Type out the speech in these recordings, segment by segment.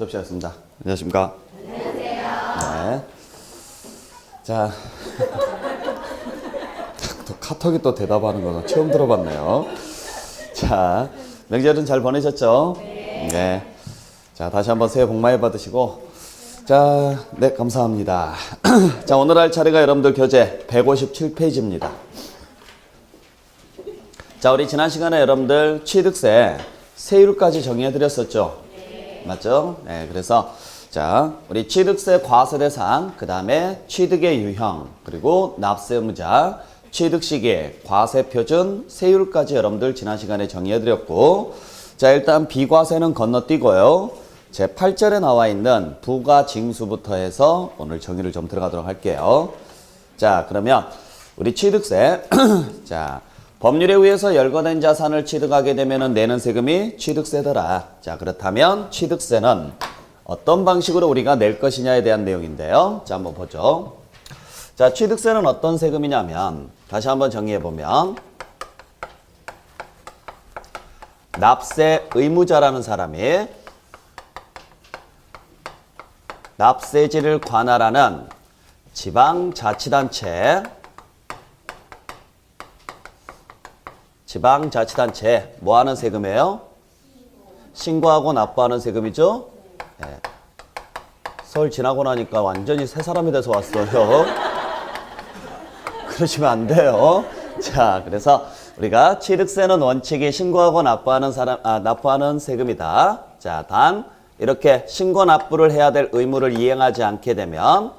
수업 시작했습니다. 안녕하십니까? 안녕하세요. 네. 자, 또 카톡이 또 대답하는 거는 처음 들어봤네요. 자, 명절은 잘 보내셨죠? 네. 자, 다시 한번 새해 복 많이 받으시고. 자, 네, 감사합니다. 자, 오늘 할 차례가 여러분들 교재 157페이지입니다. 자, 우리 지난 시간에 여러분들 취득세 세율까지 정의해 드렸었죠? 맞죠? 네, 그래서 자, 우리 취득세 과세 대상, 그 다음에 취득의 유형, 그리고 납세 의무자, 취득 시기, 과세 표준, 세율까지 여러분들 지난 시간에 정의해 드렸고, 자, 일단 비과세는 건너뛰고요. 제 8절에 나와 있는 부가 징수부터 해서 오늘 정의를 좀 들어가도록 할게요. 자, 그러면 우리 취득세 자, 법률에 의해서 열거된 자산을 취득하게 되면 내는 세금이 취득세더라. 자, 그렇다면 취득세는 어떤 방식으로 우리가 낼 것이냐에 대한 내용인데요. 자, 한번 보죠. 자, 취득세는 어떤 세금이냐면 다시 한번 정의해보면 납세 의무자라는 사람이 납세지를 관할하는 지방자치단체 뭐 하는 세금이에요? 신고하고 납부하는 세금이죠? 네. 서울 지나고 나니까 완전히 새 사람이 돼서 왔어요. 그러시면 안 돼요. 자, 그래서 우리가 취득세는 원칙이 신고하고 납부하는 세금이다. 자, 단 이렇게 신고 납부를 해야 될 의무를 이행하지 않게 되면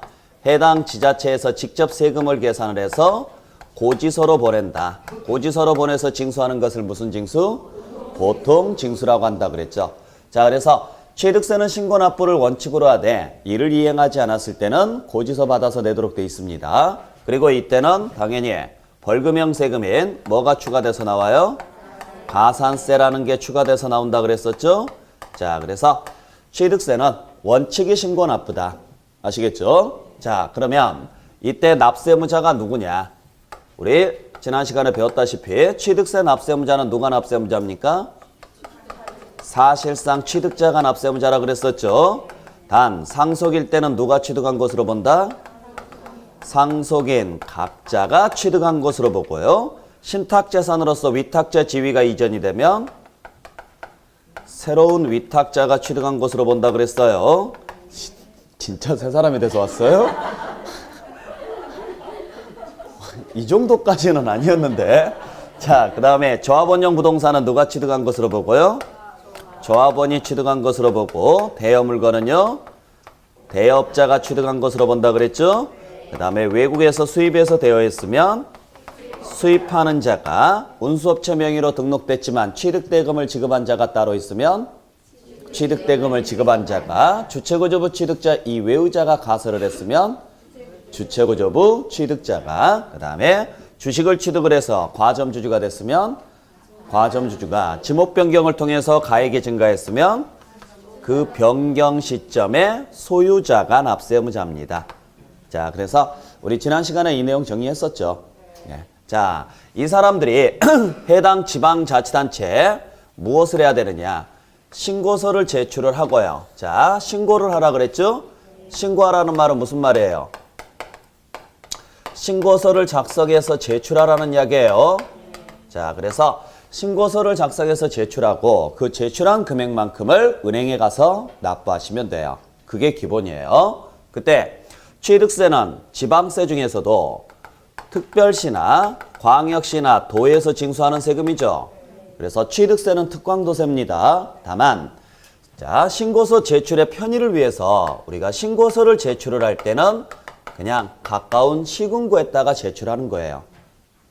해당 지자체에서 직접 세금을 계산을 해서 고지서로 보낸다. 고지서로 보내서 징수하는 것을 무슨 징수? 보통 징수라고 한다 그랬죠. 자, 그래서 취득세는 신고 납부를 원칙으로 하되 이를 이행하지 않았을 때는 고지서 받아서 내도록 돼 있습니다. 그리고 이때는 당연히 벌금형 세금인 뭐가 추가돼서 나와요? 가산세라는 게 추가돼서 나온다 그랬었죠. 자, 그래서 취득세는 원칙이 신고 납부다. 아시겠죠? 자, 그러면 이때 납세의무자가 누구냐? 우리 지난 시간에 배웠다시피 취득세 납세의무자는 누가 납세의무자입니까? 사실상 취득자가 납세의무자라 그랬었죠. 단 상속일 때는 누가 취득한 것으로 본다? 상속인 각자가 취득한 것으로 보고요. 신탁재산으로서 위탁자 지위가 이전이 되면 새로운 위탁자가 취득한 것으로 본다 그랬어요. 진짜 새 사람이 돼서 왔어요? 이 정도까지는 아니었는데. 자, 그 다음에 조합원용 부동산은 누가 취득한 것으로 보고요? 조합원이 취득한 것으로 보고, 대여물건은요? 대여업자가 취득한 것으로 본다 그랬죠? 그 다음에 외국에서 수입해서 대여했으면 수입하는 자가 운수업체 명의로 등록됐지만 취득대금을 지급한 자가 따로 있으면 취득대금을 지급한 자가, 주체구조부 취득자 이외의 자가 가설을 했으면 주체구조부 취득자가, 그 다음에 주식을 취득을 해서 과점주주가 됐으면 과점주주가, 지목 변경을 통해서 가액이 증가했으면 그 변경 시점에 소유자가 납세의무자입니다. 자, 그래서 우리 지난 시간에 이 내용 정리했었죠. 예. 자, 이 사람들이 해당 지방자치단체에 무엇을 해야 되느냐? 신고서를 제출을 하고요. 자, 신고를 하라 그랬죠? 신고하라는 말은 무슨 말이에요? 신고서를 작성해서 제출하라는 이야기예요. 자, 그래서 신고서를 작성해서 제출하고 그 제출한 금액만큼을 은행에 가서 납부하시면 돼요. 그게 기본이에요. 그때 취득세는 지방세 중에서도 특별시나 광역시나 도에서 징수하는 세금이죠. 그래서 취득세는 특광도세입니다. 다만 자, 신고서 제출의 편의를 위해서 우리가 신고서를 제출을 할 때는 그냥 가까운 시군구에다가 제출하는 거예요.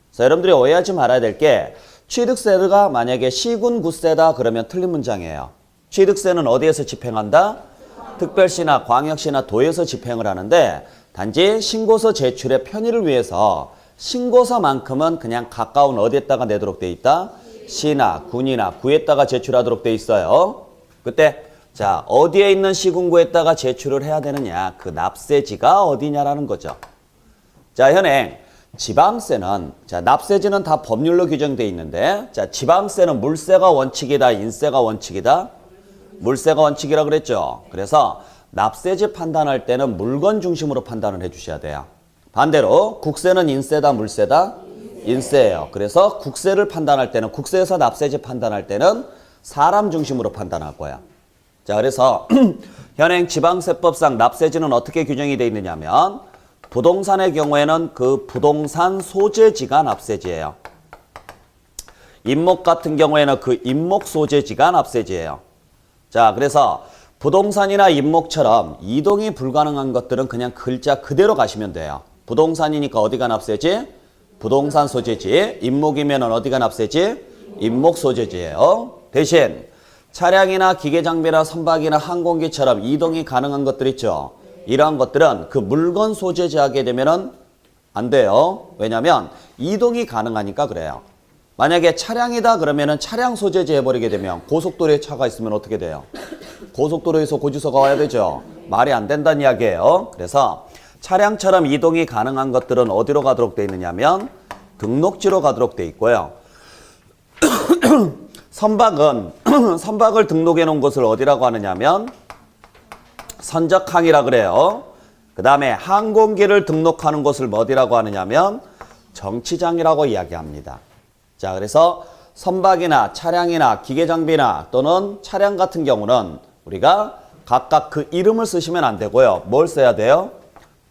그래서 여러분들이 오해하지 말아야 될 게 취득세가 만약에 시군구세다 그러면 틀린 문장이에요. 취득세는 어디에서 집행한다? 특별시나 광역시나 도에서 집행을 하는데 단지 신고서 제출의 편의를 위해서 신고서만큼은 그냥 가까운 어디에다가 내도록 돼 있다? 시나 군이나 구에다가 제출하도록 돼 있어요. 그때 자, 어디에 있는 시군구에다가 제출을 해야 되느냐? 그 납세지가 어디냐라는 거죠. 자, 현행 지방세는 자, 납세지는 다 법률로 규정돼 있는데 자, 지방세는 물세가 원칙이다, 인세가 원칙이다? 물세가 원칙이라 그랬죠. 그래서 납세지 판단할 때는 물건 중심으로 판단을 해주셔야 돼요. 반대로 국세는 인세다 물세다? 인세예요. 그래서 국세를 판단할 때는 국세에서 납세지 판단할 때는 사람 중심으로 판단할 거야. 자, 그래서 현행 지방세법상 납세지는 어떻게 규정이 되어 있느냐면 부동산의 경우에는 그 부동산 소재지가 납세지예요. 임목 같은 경우에는 그 임목 소재지가 납세지예요. 자, 그래서 부동산이나 임목처럼 이동이 불가능한 것들은 그냥 글자 그대로 가시면 돼요. 부동산이니까 어디가 납세지? 부동산 소재지. 임목이면 어디가 납세지? 임목 소재지예요. 대신 차량이나 기계장비나 선박이나 항공기처럼 이동이 가능한 것들 있죠. 이러한 것들은 그 물건 소재지하게 되면은 안 돼요. 왜냐하면 이동이 가능하니까 그래요. 만약에 차량이다 그러면은 차량 소재지 해버리게 되면 고속도로에 차가 있으면 어떻게 돼요? 고속도로에서 고지서가 와야 되죠. 말이 안 된다는 이야기예요. 그래서 차량처럼 이동이 가능한 것들은 어디로 가도록 돼 있느냐면 등록지로 가도록 돼 있고요. 선박은 선박을 등록해 놓은 곳을 어디라고 하느냐면 선적항이라 그래요. 그 다음에 항공기를 등록하는 곳을 어디라고 하느냐면 정치장이라고 이야기합니다. 자, 그래서 선박이나 차량이나 기계장비나 또는 차량 같은 경우는 우리가 각각 그 이름을 쓰시면 안 되고요. 뭘 써야 돼요?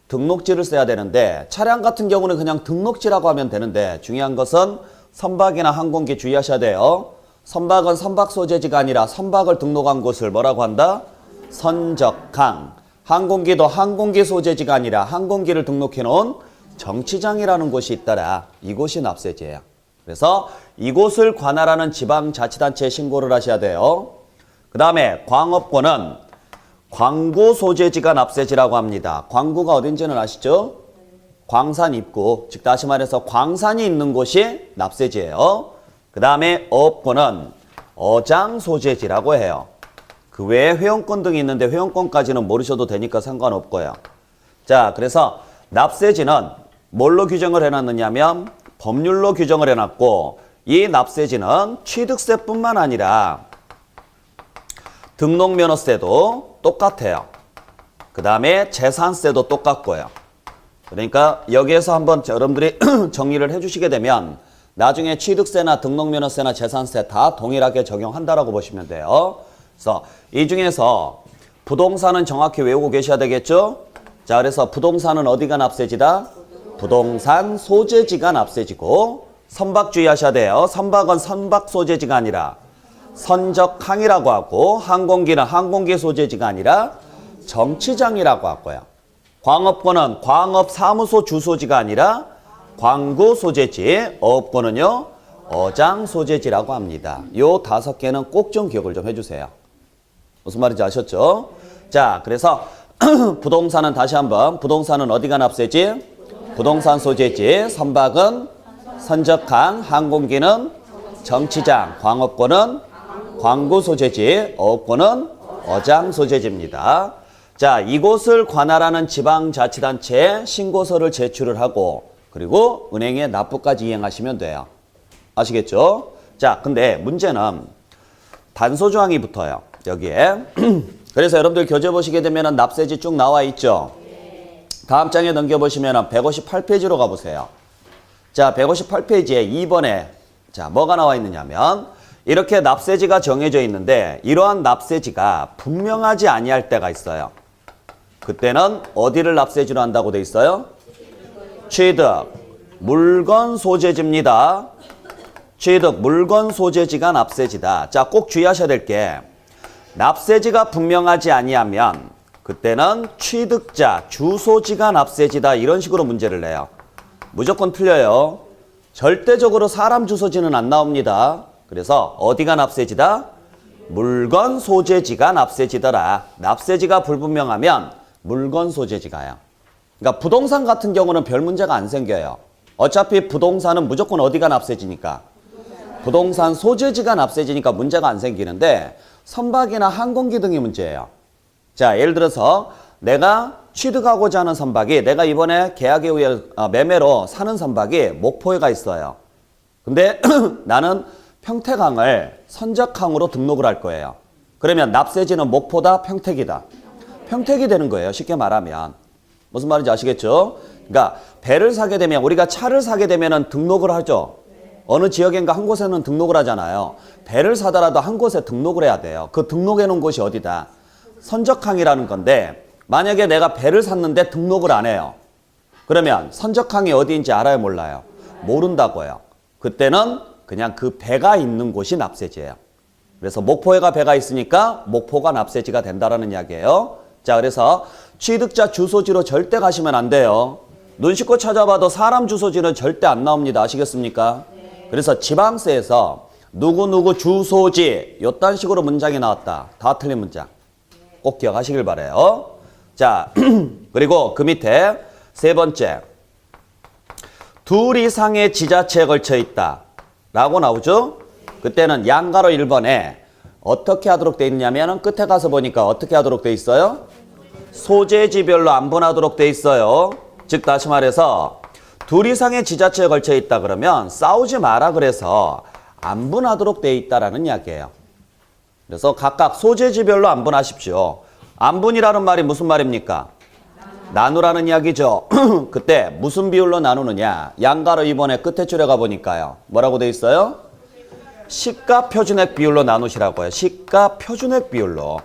등록지를 써야 되는데 차량 같은 경우는 그냥 등록지라고 하면 되는데 중요한 것은 선박이나 항공기 주의하셔야 돼요. 선박은 선박 소재지가 아니라 선박을 등록한 곳을 뭐라고 한다? 선적항. 항공기도 항공기 소재지가 아니라 항공기를 등록해 놓은 정치장이라는 곳이 있더라. 이곳이 납세지예요. 그래서 이곳을 관할하는 지방자치단체에 신고를 하셔야 돼요. 그 다음에 광업권은 광구 소재지가 납세지라고 합니다. 광구가 어딘지는 아시죠? 광산 입구, 즉 다시 말해서 광산이 있는 곳이 납세지예요. 그 다음에 어업권은 어장 소재지라고 해요. 그 외에 회원권 등이 있는데 회원권까지는 모르셔도 되니까 상관없고요. 자, 그래서 납세지는 뭘로 규정을 해놨느냐면 법률로 규정을 해놨고 이 납세지는 취득세뿐만 아니라 등록면허세도 똑같아요. 그 다음에 재산세도 똑같고요. 그러니까 여기에서 한번 여러분들이 정리를 해주시게 되면 나중에 취득세나 등록면허세나 재산세 다 동일하게 적용한다라고 보시면 돼요. 그래서 이 중에서 부동산은 정확히 외우고 계셔야 되겠죠? 자, 그래서 부동산은 어디가 납세지다? 부동산 소재지가 납세지고 선박 주의하셔야 돼요. 선박은 선박 소재지가 아니라 선적항이라고 하고 항공기는 항공기 소재지가 아니라 정치장이라고 하고요. 광업권은 광업사무소 주소지가 아니라 광구 소재지, 어업권은요 어장 소재지라고 합니다. 요 5개는 꼭 좀 기억을 좀 해주세요. 무슨 말인지 아셨죠? 자, 그래서 부동산은 다시 한번 부동산은 어디가 납세지? 부동산 소재지, 선박은 선적항, 항공기는 정치장, 광업권은 광구 소재지, 어업권은 어장 소재지입니다. 자, 이곳을 관할하는 지방자치단체에 신고서를 제출을 하고 그리고 은행에 납부까지 이행하시면 돼요. 아시겠죠? 자, 근데 문제는 단서조항이 붙어요. 여기에. 그래서 여러분들 교재 보시게 되면 납세지 쭉 나와 있죠? 다음 장에 넘겨보시면 158페이지로 가보세요. 자, 158페이지에 2번에 자, 뭐가 나와 있느냐면 이렇게 납세지가 정해져 있는데 이러한 납세지가 분명하지 아니할 때가 있어요. 그때는 어디를 납세지로 한다고 돼 있어요? 취득, 물건 소재지입니다. 취득, 물건 소재지가 납세지다. 자, 꼭 주의하셔야 될 게 납세지가 분명하지 아니하면 그때는 취득자, 주소지가 납세지다. 이런 식으로 문제를 내요. 무조건 틀려요. 절대적으로 사람 주소지는 안 나옵니다. 그래서 어디가 납세지다? 물건 소재지가 납세지더라. 납세지가 불분명하면 물건 소재지가요. 그러니까 부동산 같은 경우는 별 문제가 안 생겨요. 어차피 부동산은 무조건 어디가 납세지니까? 부동산 소재지가 납세지니까 문제가 안 생기는데 선박이나 항공기 등이 문제예요. 자, 예를 들어서 내가 취득하고자 하는 선박이 내가 이번에 계약에 의해 매매로 사는 선박이 목포에 가 있어요. 근데 나는 평택항을 선적항으로 등록을 할 거예요. 그러면 납세지는 목포다, 평택이다. 평택이 되는 거예요. 쉽게 말하면. 무슨 말인지 아시겠죠? 그러니까 배를 사게 되면 우리가 차를 사게 되면은 등록을 하죠. 어느 지역인가 한 곳에는 등록을 하잖아요. 배를 사더라도 한 곳에 등록을 해야 돼요. 그 등록해 놓은 곳이 어디다? 선적항이라는 건데 만약에 내가 배를 샀는데 등록을 안 해요. 그러면 선적항이 어디인지 알아요, 몰라요? 모른다고요. 그때는 그냥 그 배가 있는 곳이 납세지예요. 그래서 목포에가 배가 있으니까 목포가 납세지가 된다라는 이야기예요. 자, 그래서 취득자 주소지로 절대 가시면 안 돼요. 눈 씻고 찾아봐도 사람 주소지는 절대 안 나옵니다. 아시겠습니까? 그래서 지방세에서 누구누구 주소지 요딴 식으로 문장이 나왔다. 다 틀린 문장. 꼭 기억하시길 바라요. 자, 그리고 그 밑에 세 번째. 둘 이상의 지자체에 걸쳐 있다 라고 나오죠. 그때는 양가로 1번에 어떻게 하도록 돼 있냐면 끝에 가서 보니까 어떻게 하도록 돼 있어요? 소재지별로 안분하도록 돼 있어요. 즉 다시 말해서 둘 이상의 지자체에 걸쳐 있다 그러면 싸우지 마라 그래서 안분하도록 돼 있다라는 이야기예요. 그래서 각각 소재지별로 안분하십시오. 안분이라는 말이 무슨 말입니까? 나누라는 이야기죠. 그때 무슨 비율로 나누느냐? 양가로 2번에 끝에 줄에 가보니까요. 뭐라고 돼 있어요? 시가 표준액 비율로 나누시라고요. 시가 표준액 비율로.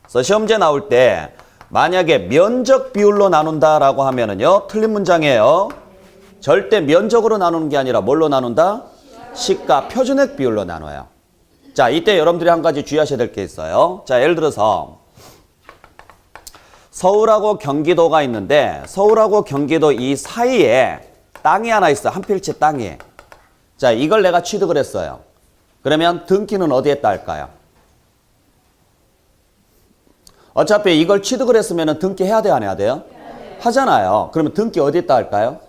그래서 시험제 나올 때 만약에 면적 비율로 나눈다라고 하면은요. 틀린 문장이에요. 절대 면적으로 나누는 게 아니라 뭘로 나눈다? 시가 표준액 비율로 나눠요. 자, 이때 여러분들이 한 가지 주의하셔야 될 게 있어요. 자, 예를 들어서 서울하고 경기도가 있는데 서울하고 경기도 이 사이에 땅이 하나 있어. 한 필지 땅이. 자, 이걸 내가 취득을 했어요. 그러면 등기는 어디에 딸까요? 어차피 이걸 취득을 했으면 등기해야 돼요, 안 해야 돼요? 하잖아요. 그러면 등기 어디에 할까요?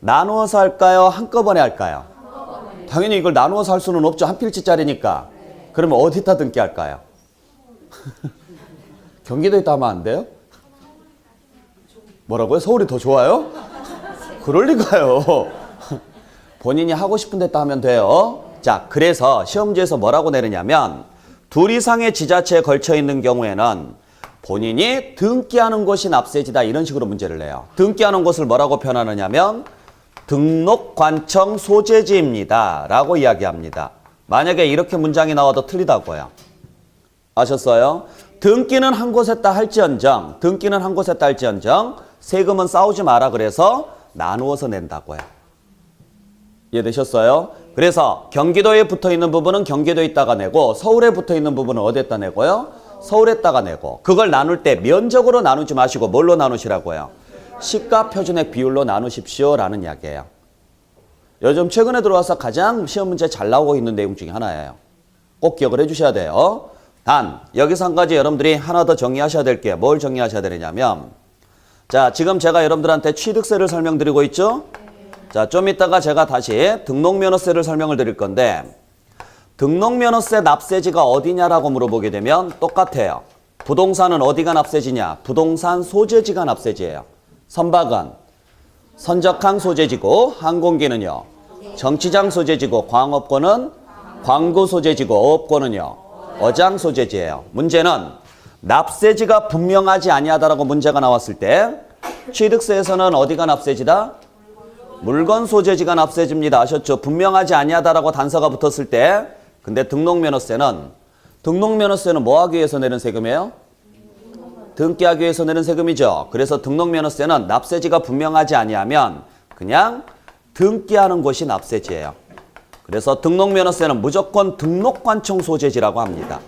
나누어서 할까요? 한꺼번에 할까요? 당연히 이걸 나누어서 할 수는 없죠. 한 필지짜리니까. 그러면 어디다 등기할까요? 경기도에 따면 안 돼요? 뭐라고요? 서울이 더 좋아요? 그럴 리가요. 본인이 하고 싶은 데다 하면 돼요. 자, 그래서 시험지에서 뭐라고 내느냐면 둘 이상의 지자체에 걸쳐 있는 경우에는 본인이 등기하는 곳이 납세지다 이런 식으로 문제를 내요. 등기하는 곳을 뭐라고 표현하느냐면 등록관청 소재지입니다 라고 이야기합니다. 만약에 이렇게 문장이 나와도 틀리다고요. 아셨어요? 등기는 한 곳에 따 할지언정, 등기는 한 곳에 따 할지언정 세금은 싸우지 마라 그래서 나누어서 낸다고요. 이해되셨어요? 그래서 경기도에 붙어있는 부분은 경기도에 있다가 내고 서울에 붙어있는 부분은 어디에다 내고요? 서울에다가 내고 그걸 나눌 때 면적으로 나누지 마시고 뭘로 나누시라고요? 시가 표준액 비율로 나누십시오 라는 이야기예요. 요즘 최근에 들어와서 가장 시험 문제 잘 나오고 있는 내용 중에 하나예요. 꼭 기억을 해주셔야 돼요. 단 여기서 한 가지 여러분들이 하나 더 정리하셔야 될 게 뭘 정리하셔야 되느냐면 자, 지금 제가 여러분들한테 취득세를 설명드리고 있죠? 자, 좀 이따가 제가 다시 등록면허세를 설명을 드릴 건데 등록면허세 납세지가 어디냐라고 물어보게 되면 똑같아요. 부동산은 어디가 납세지냐? 부동산 소재지가 납세지예요. 선박은 선적항 소재지고 항공기는요. 정치장 소재지고 광업권은 광구 소재지고 어업권은요. 어장 소재지예요. 문제는 납세지가 분명하지 아니하다라고 문제가 나왔을 때 취득세에서는 어디가 납세지다? 물건 소재지가 납세지입니다. 아셨죠? 분명하지 아니하다라고 단서가 붙었을 때 근데 등록면허세는 뭐 하기 위해서 내는 세금이에요? 등기하기 위해서 내는 세금이죠. 그래서 등록면허세는 납세지가 분명하지 아니하면 그냥 등기하는 것이 납세지예요. 그래서 등록면허세는 무조건 등록관청 소재지라고 합니다.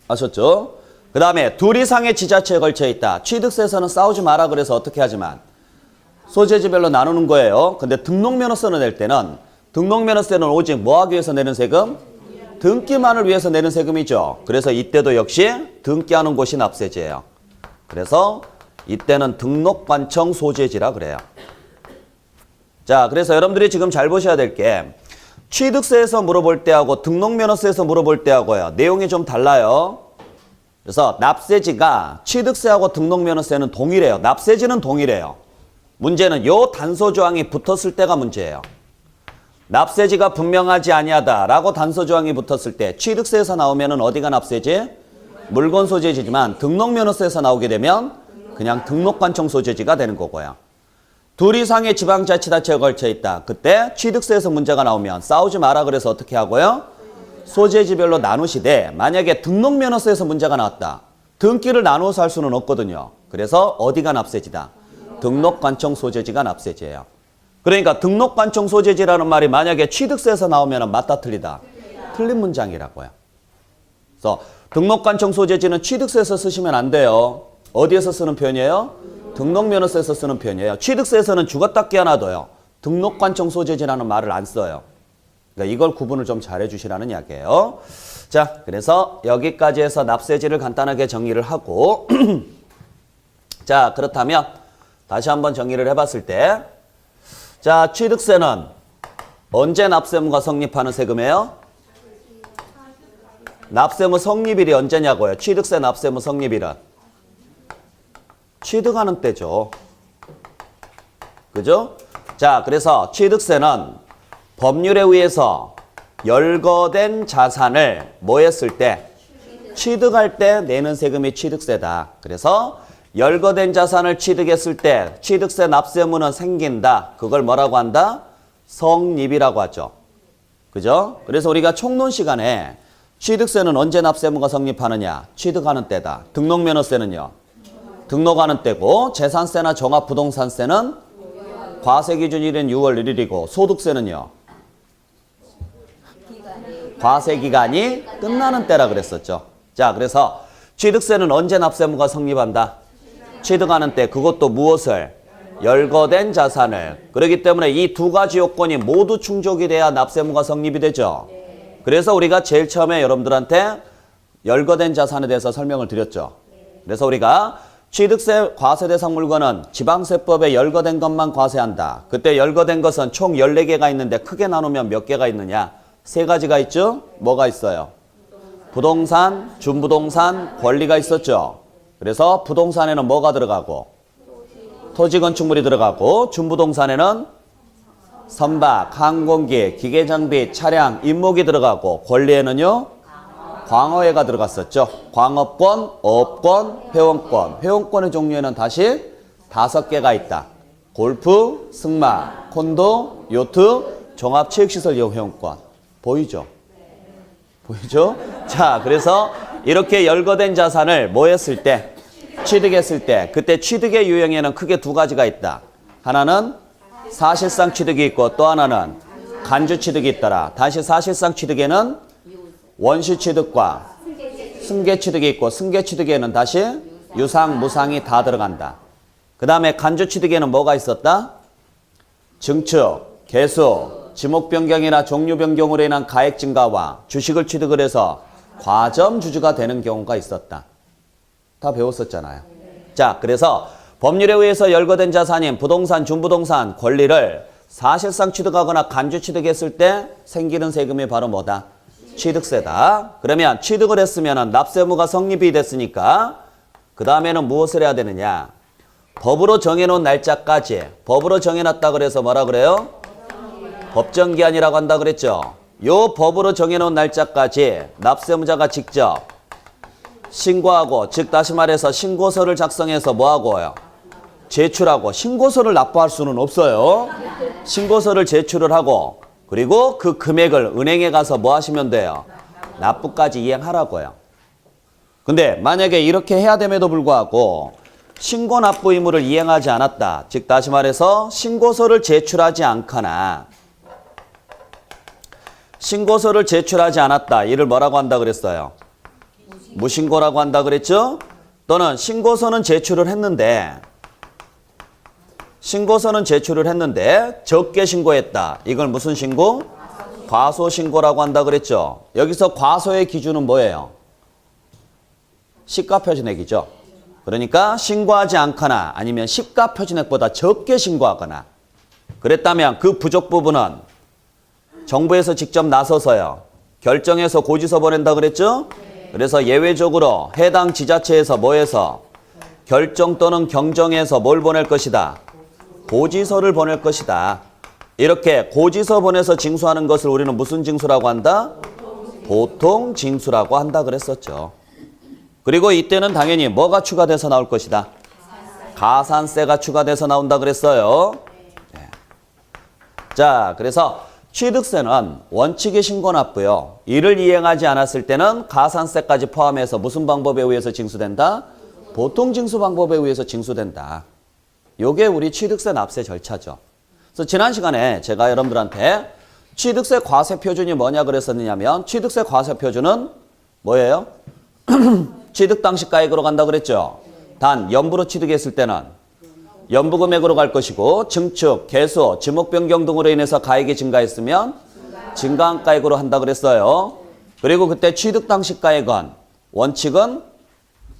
아셨죠? 그 다음에 둘 이상의 지자체에 걸쳐 있다. 취득세에서는 싸우지 마라 그래서 어떻게 하지만 소재지별로 나누는 거예요. 근데 등록면허세를 낼 때는 등록면허세는 오직 뭐 하기 위해서 내는 세금? 등기만을 위해서 내는 세금이죠. 그래서 이때도 역시 등기하는 곳이 납세지예요. 그래서 이때는 등록관청 소재지라 그래요. 자, 그래서 여러분들이 지금 잘 보셔야 될 게 취득세에서 물어볼 때하고 등록면허세에서 물어볼 때하고요. 내용이 좀 달라요. 그래서 납세지가 취득세하고 등록면허세는 동일해요. 납세지는 동일해요. 문제는 요 단서 조항이 붙었을 때가 문제예요. 납세지가 분명하지 아니하다라고 단서 조항이 붙었을 때 취득세에서 나오면은 어디가 납세지? 물건 소재지지만 등록면허세에서 나오게 되면 그냥 등록관청 소재지가 되는 거고요. 둘 이상의 지방자치단체가 걸쳐 있다. 그때 취득세에서 문제가 나오면 싸우지 마라 그래서 어떻게 하고요? 소재지별로 나누시되 만약에 등록면허세에서 문제가 나왔다. 등기를 나누어서 할 수는 없거든요. 그래서 어디가 납세지다? 등록관청 소재지가 납세지예요. 그러니까 등록관청 소재지라는 말이 만약에 취득세에서 나오면 맞다 틀리다? 틀린 문장이라고요. 그래서 등록관청 소재지는 취득세에서 쓰시면 안 돼요. 어디에서 쓰는 편이에요? 등록면허세에서 쓰는 편이에요. 취득세에서는 죽었다 깨어나도요. 등록관청 소재지라는 말을 안 써요. 그러니까 이걸 구분을 좀 잘해 주시라는 이야기예요. 자, 그래서 여기까지 해서 납세지를 간단하게 정리를 하고 자, 그렇다면 다시 한번 정리를 해봤을 때 자, 취득세는 언제 납세무가 성립하는 세금이에요? 납세무 성립일이 언제냐고요? 취득세 납세무 성립일은 취득하는 때죠. 그죠? 자, 그래서 취득세는 법률에 의해서 열거된 자산을 뭐 했을 때? 취득할 때 내는 세금이 취득세다. 그래서 열거된 자산을 취득했을 때 취득세 납세무는 생긴다. 그걸 뭐라고 한다? 성립이라고 하죠. 그죠? 그래서 우리가 총론 시간에 취득세는 언제 납세무가 성립하느냐? 취득하는 때다. 등록면허세는요? 등록하는 때고 재산세나 종합부동산세는 과세기준일인 6월 1일이고 소득세는요? 과세기간이 끝나는 때라 그랬었죠. 자, 그래서 취득세는 언제 납세무가 성립한다? 취득하는 때 그것도 무엇을? 열거된 자산을. 그렇기 때문에 이 두 가지 요건이 모두 충족이 돼야 납세무가 성립이 되죠. 그래서 우리가 제일 처음에 여러분들한테 열거된 자산에 대해서 설명을 드렸죠. 그래서 우리가 취득세 과세 대상 물건은 지방세법에 열거된 것만 과세한다. 그때 열거된 것은 총 14개가 있는데 크게 나누면 몇 개가 있느냐? 3가지가 있죠? 뭐가 있어요? 부동산, 준부동산, 권리가 있었죠. 그래서 부동산에는 뭐가 들어가고? 토지건축물이 들어가고 준부동산에는 선박, 항공기, 기계장비, 차량, 임목이 들어가고 권리에는요? 광어회가 들어갔었죠. 광어권, 어업권, 회원권. 회원권의 종류에는 다시 5개가 있다. 골프, 승마, 콘도, 요트, 종합체육시설 이용 회원권. 보이죠? 보이죠? 자, 그래서 이렇게 열거된 자산을 뭐 했을 때? 취득했을 때. 그때 취득의 유형에는 크게 2가지가 있다. 하나는 사실상 취득이 있고 또 하나는 간주 취득이 있더라. 다시 사실상 취득에는 원시 취득과 승계 취득이 있고 승계 취득에는 다시 유상, 무상이 다 들어간다. 그 다음에 간주 취득에는 뭐가 있었다? 증축, 개수, 지목 변경이나 종류 변경으로 인한 가액 증가와 주식을 취득을 해서 과점 주주가 되는 경우가 있었다. 다 배웠었잖아요. 자, 그래서 법률에 의해서 열거된 자산인 부동산, 준부동산 권리를 사실상 취득하거나 간주 취득했을 때 생기는 세금이 바로 뭐다? 취득세다. 그러면 취득을 했으면 납세무가 성립이 됐으니까 그 다음에는 무엇을 해야 되느냐? 법으로 정해놓은 날짜까지 법으로 정해놨다 그래서 뭐라 그래요? 법정기한이라고 한다 그랬죠. 요 법으로 정해놓은 날짜까지 납세무자가 직접 신고하고, 즉 다시 말해서 신고서를 작성해서 뭐하고요? 제출하고. 신고서를 납부할 수는 없어요. 신고서를 제출을 하고 그리고 그 금액을 은행에 가서 뭐 하시면 돼요? 납부까지 이행하라고요. 근데 만약에 이렇게 해야 됨에도 불구하고 신고 납부 의무를 이행하지 않았다. 즉 다시 말해서 신고서를 제출하지 않거나 신고서를 제출하지 않았다. 이를 뭐라고 한다 그랬어요? 무신고라고 한다 그랬죠? 또는 신고서는 제출을 했는데 적게 신고했다. 이걸 무슨 신고? 과소신고라고 한다 그랬죠? 여기서 과소의 기준은 뭐예요? 시가표준액이죠. 그러니까 신고하지 않거나 아니면 시가표준액보다 적게 신고하거나 그랬다면 그 부족 부분은 정부에서 직접 나서서요. 결정해서 고지서 보낸다 그랬죠? 그래서 예외적으로 해당 지자체에서 뭐해서 결정 또는 경정해서 뭘 보낼 것이다? 고지서를 보낼 것이다. 이렇게 고지서 보내서 징수하는 것을 우리는 무슨 징수라고 한다? 보통 징수라고 한다 그랬었죠. 그리고 이때는 당연히 뭐가 추가돼서 나올 것이다? 가산세가 추가돼서 나온다 그랬어요. 네. 자, 그래서 취득세는 원칙의 신고납부요. 이를 이행하지 않았을 때는 가산세까지 포함해서 무슨 방법에 의해서 징수된다? 보통 징수 방법에 의해서 징수된다. 요게 우리 취득세 납세 절차죠. 그래서 지난 시간에 제가 여러분들한테 취득세 과세 표준이 뭐냐 그랬었느냐면 취득세 과세 표준은 뭐예요? 취득 당시 가액으로 간다 그랬죠. 단 연부로 취득했을 때는 연부 금액으로 갈 것이고 증축, 개수, 지목 변경 등으로 인해서 가액이 증가했으면 증가한 가액으로 한다 그랬어요. 그리고 그때 취득 당시 가액은 원칙은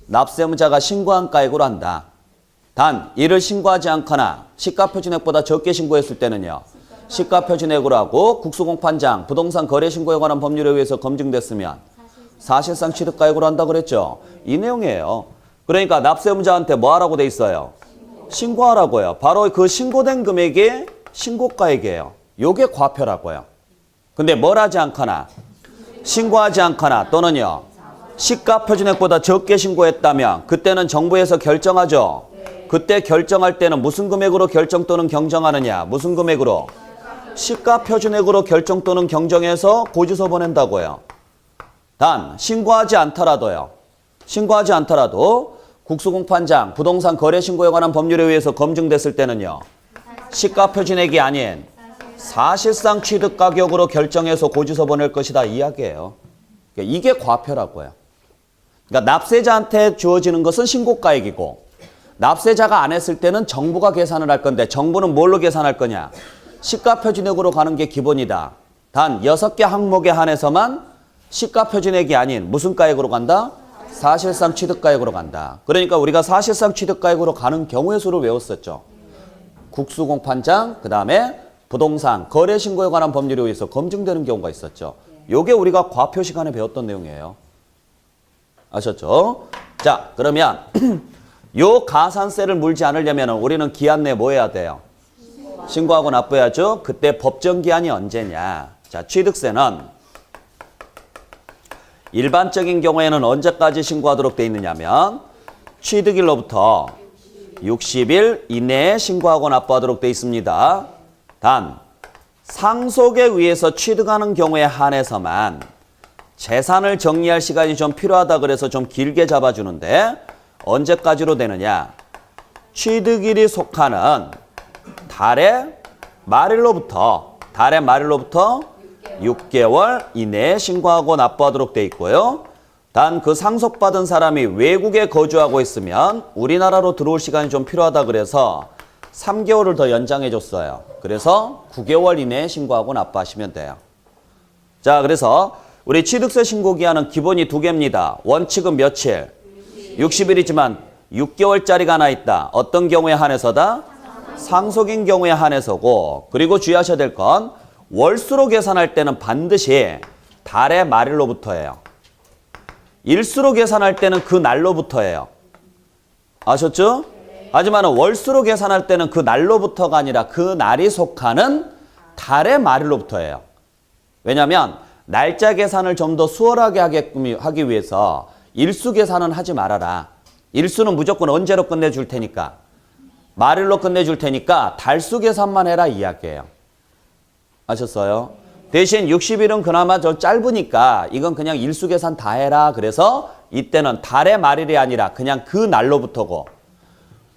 납세의무자가 신고한 가액으로 한다. 단 이를 신고하지 않거나 시가표준액보다 적게 신고했을 때는요. 시가표준액으로 하고 국수공판장, 부동산 거래신고에 관한 법률에 의해서 검증됐으면 사실상 취득가액으로 한다 그랬죠. 이 내용이에요. 그러니까 납세의무자한테 뭐 하라고 돼 있어요? 신고하라고요. 바로 그 신고된 금액이 신고가액이에요. 요게 과표라고요. 근데 뭘 하지 않거나 신고하지 않거나 또는요. 시가표준액보다 적게 신고했다면 그때는 정부에서 결정하죠. 그때 결정할 때는 무슨 금액으로 결정 또는 경정하느냐. 무슨 금액으로? 시가표준액으로 결정 또는 경정해서 고지서 보낸다고요. 단 신고하지 않더라도요. 신고하지 않더라도 국수공판장, 부동산 거래신고에 관한 법률에 의해서 검증됐을 때는요. 시가표준액이 아닌 사실상 취득가격으로 결정해서 고지서 보낼 것이다 이 이야기예요. 이게 과표라고요. 그러니까 납세자한테 주어지는 것은 신고가액이고 납세자가 안 했을 때는 정부가 계산을 할 건데 정부는 뭘로 계산할 거냐. 시가표준액으로 가는 게 기본이다. 단 6개 항목에 한해서만 시가표준액이 아닌 무슨 가액으로 간다? 사실상 취득가액으로 간다. 그러니까 우리가 사실상 취득가액으로 가는 경우의 수를 외웠었죠. 국수공판장, 그 다음에 부동산, 거래신고에 관한 법률에 의해서 검증되는 경우가 있었죠. 요게 우리가 과표 시간에 배웠던 내용이에요. 아셨죠? 자, 그러면 요 가산세를 물지 않으려면 우리는 기한 내에 뭐 해야 돼요? 신고하고 납부해야죠. 그때 법정 기한이 언제냐? 자, 취득세는 일반적인 경우에는 언제까지 신고하도록 돼 있느냐면 취득일로부터 60일 이내에 신고하고 납부하도록 돼 있습니다. 단 상속에 의해서 취득하는 경우에 한해서만 재산을 정리할 시간이 좀 필요하다 그래서 좀 길게 잡아주는데 언제까지로 되느냐? 취득일이 속하는 달의 말일로부터 6개월 이내에 신고하고 납부하도록 돼 있고요. 단 그 상속받은 사람이 외국에 거주하고 있으면 우리나라로 들어올 시간이 좀 필요하다 그래서 3개월을 더 연장해 줬어요. 그래서 9개월 이내에 신고하고 납부하시면 돼요. 자, 그래서 우리 취득세 신고 기한은 기본이 2개입니다. 원칙은 며칠? 60일이지만 6개월짜리가 하나 있다. 어떤 경우에 한해서다? 상속인 경우에 한해서고, 그리고 주의하셔야 될 건 월수로 계산할 때는 반드시 달의 말일로부터예요. 일수로 계산할 때는 그 날로부터예요. 아셨죠? 하지만 월수로 계산할 때는 그 날로부터가 아니라 그 날이 속하는 달의 말일로부터예요. 왜냐하면 날짜 계산을 좀 더 수월하게 하기 위해서 일수 계산은 하지 말아라. 일수는 무조건 언제로 끝내줄 테니까. 말일로 끝내줄 테니까 달수 계산만 해라 이야기예요. 아셨어요? 대신 60일은 그나마 저 짧으니까 이건 그냥 일수 계산 다 해라. 그래서 이때는 달의 말일이 아니라 그냥 그 날로부터고,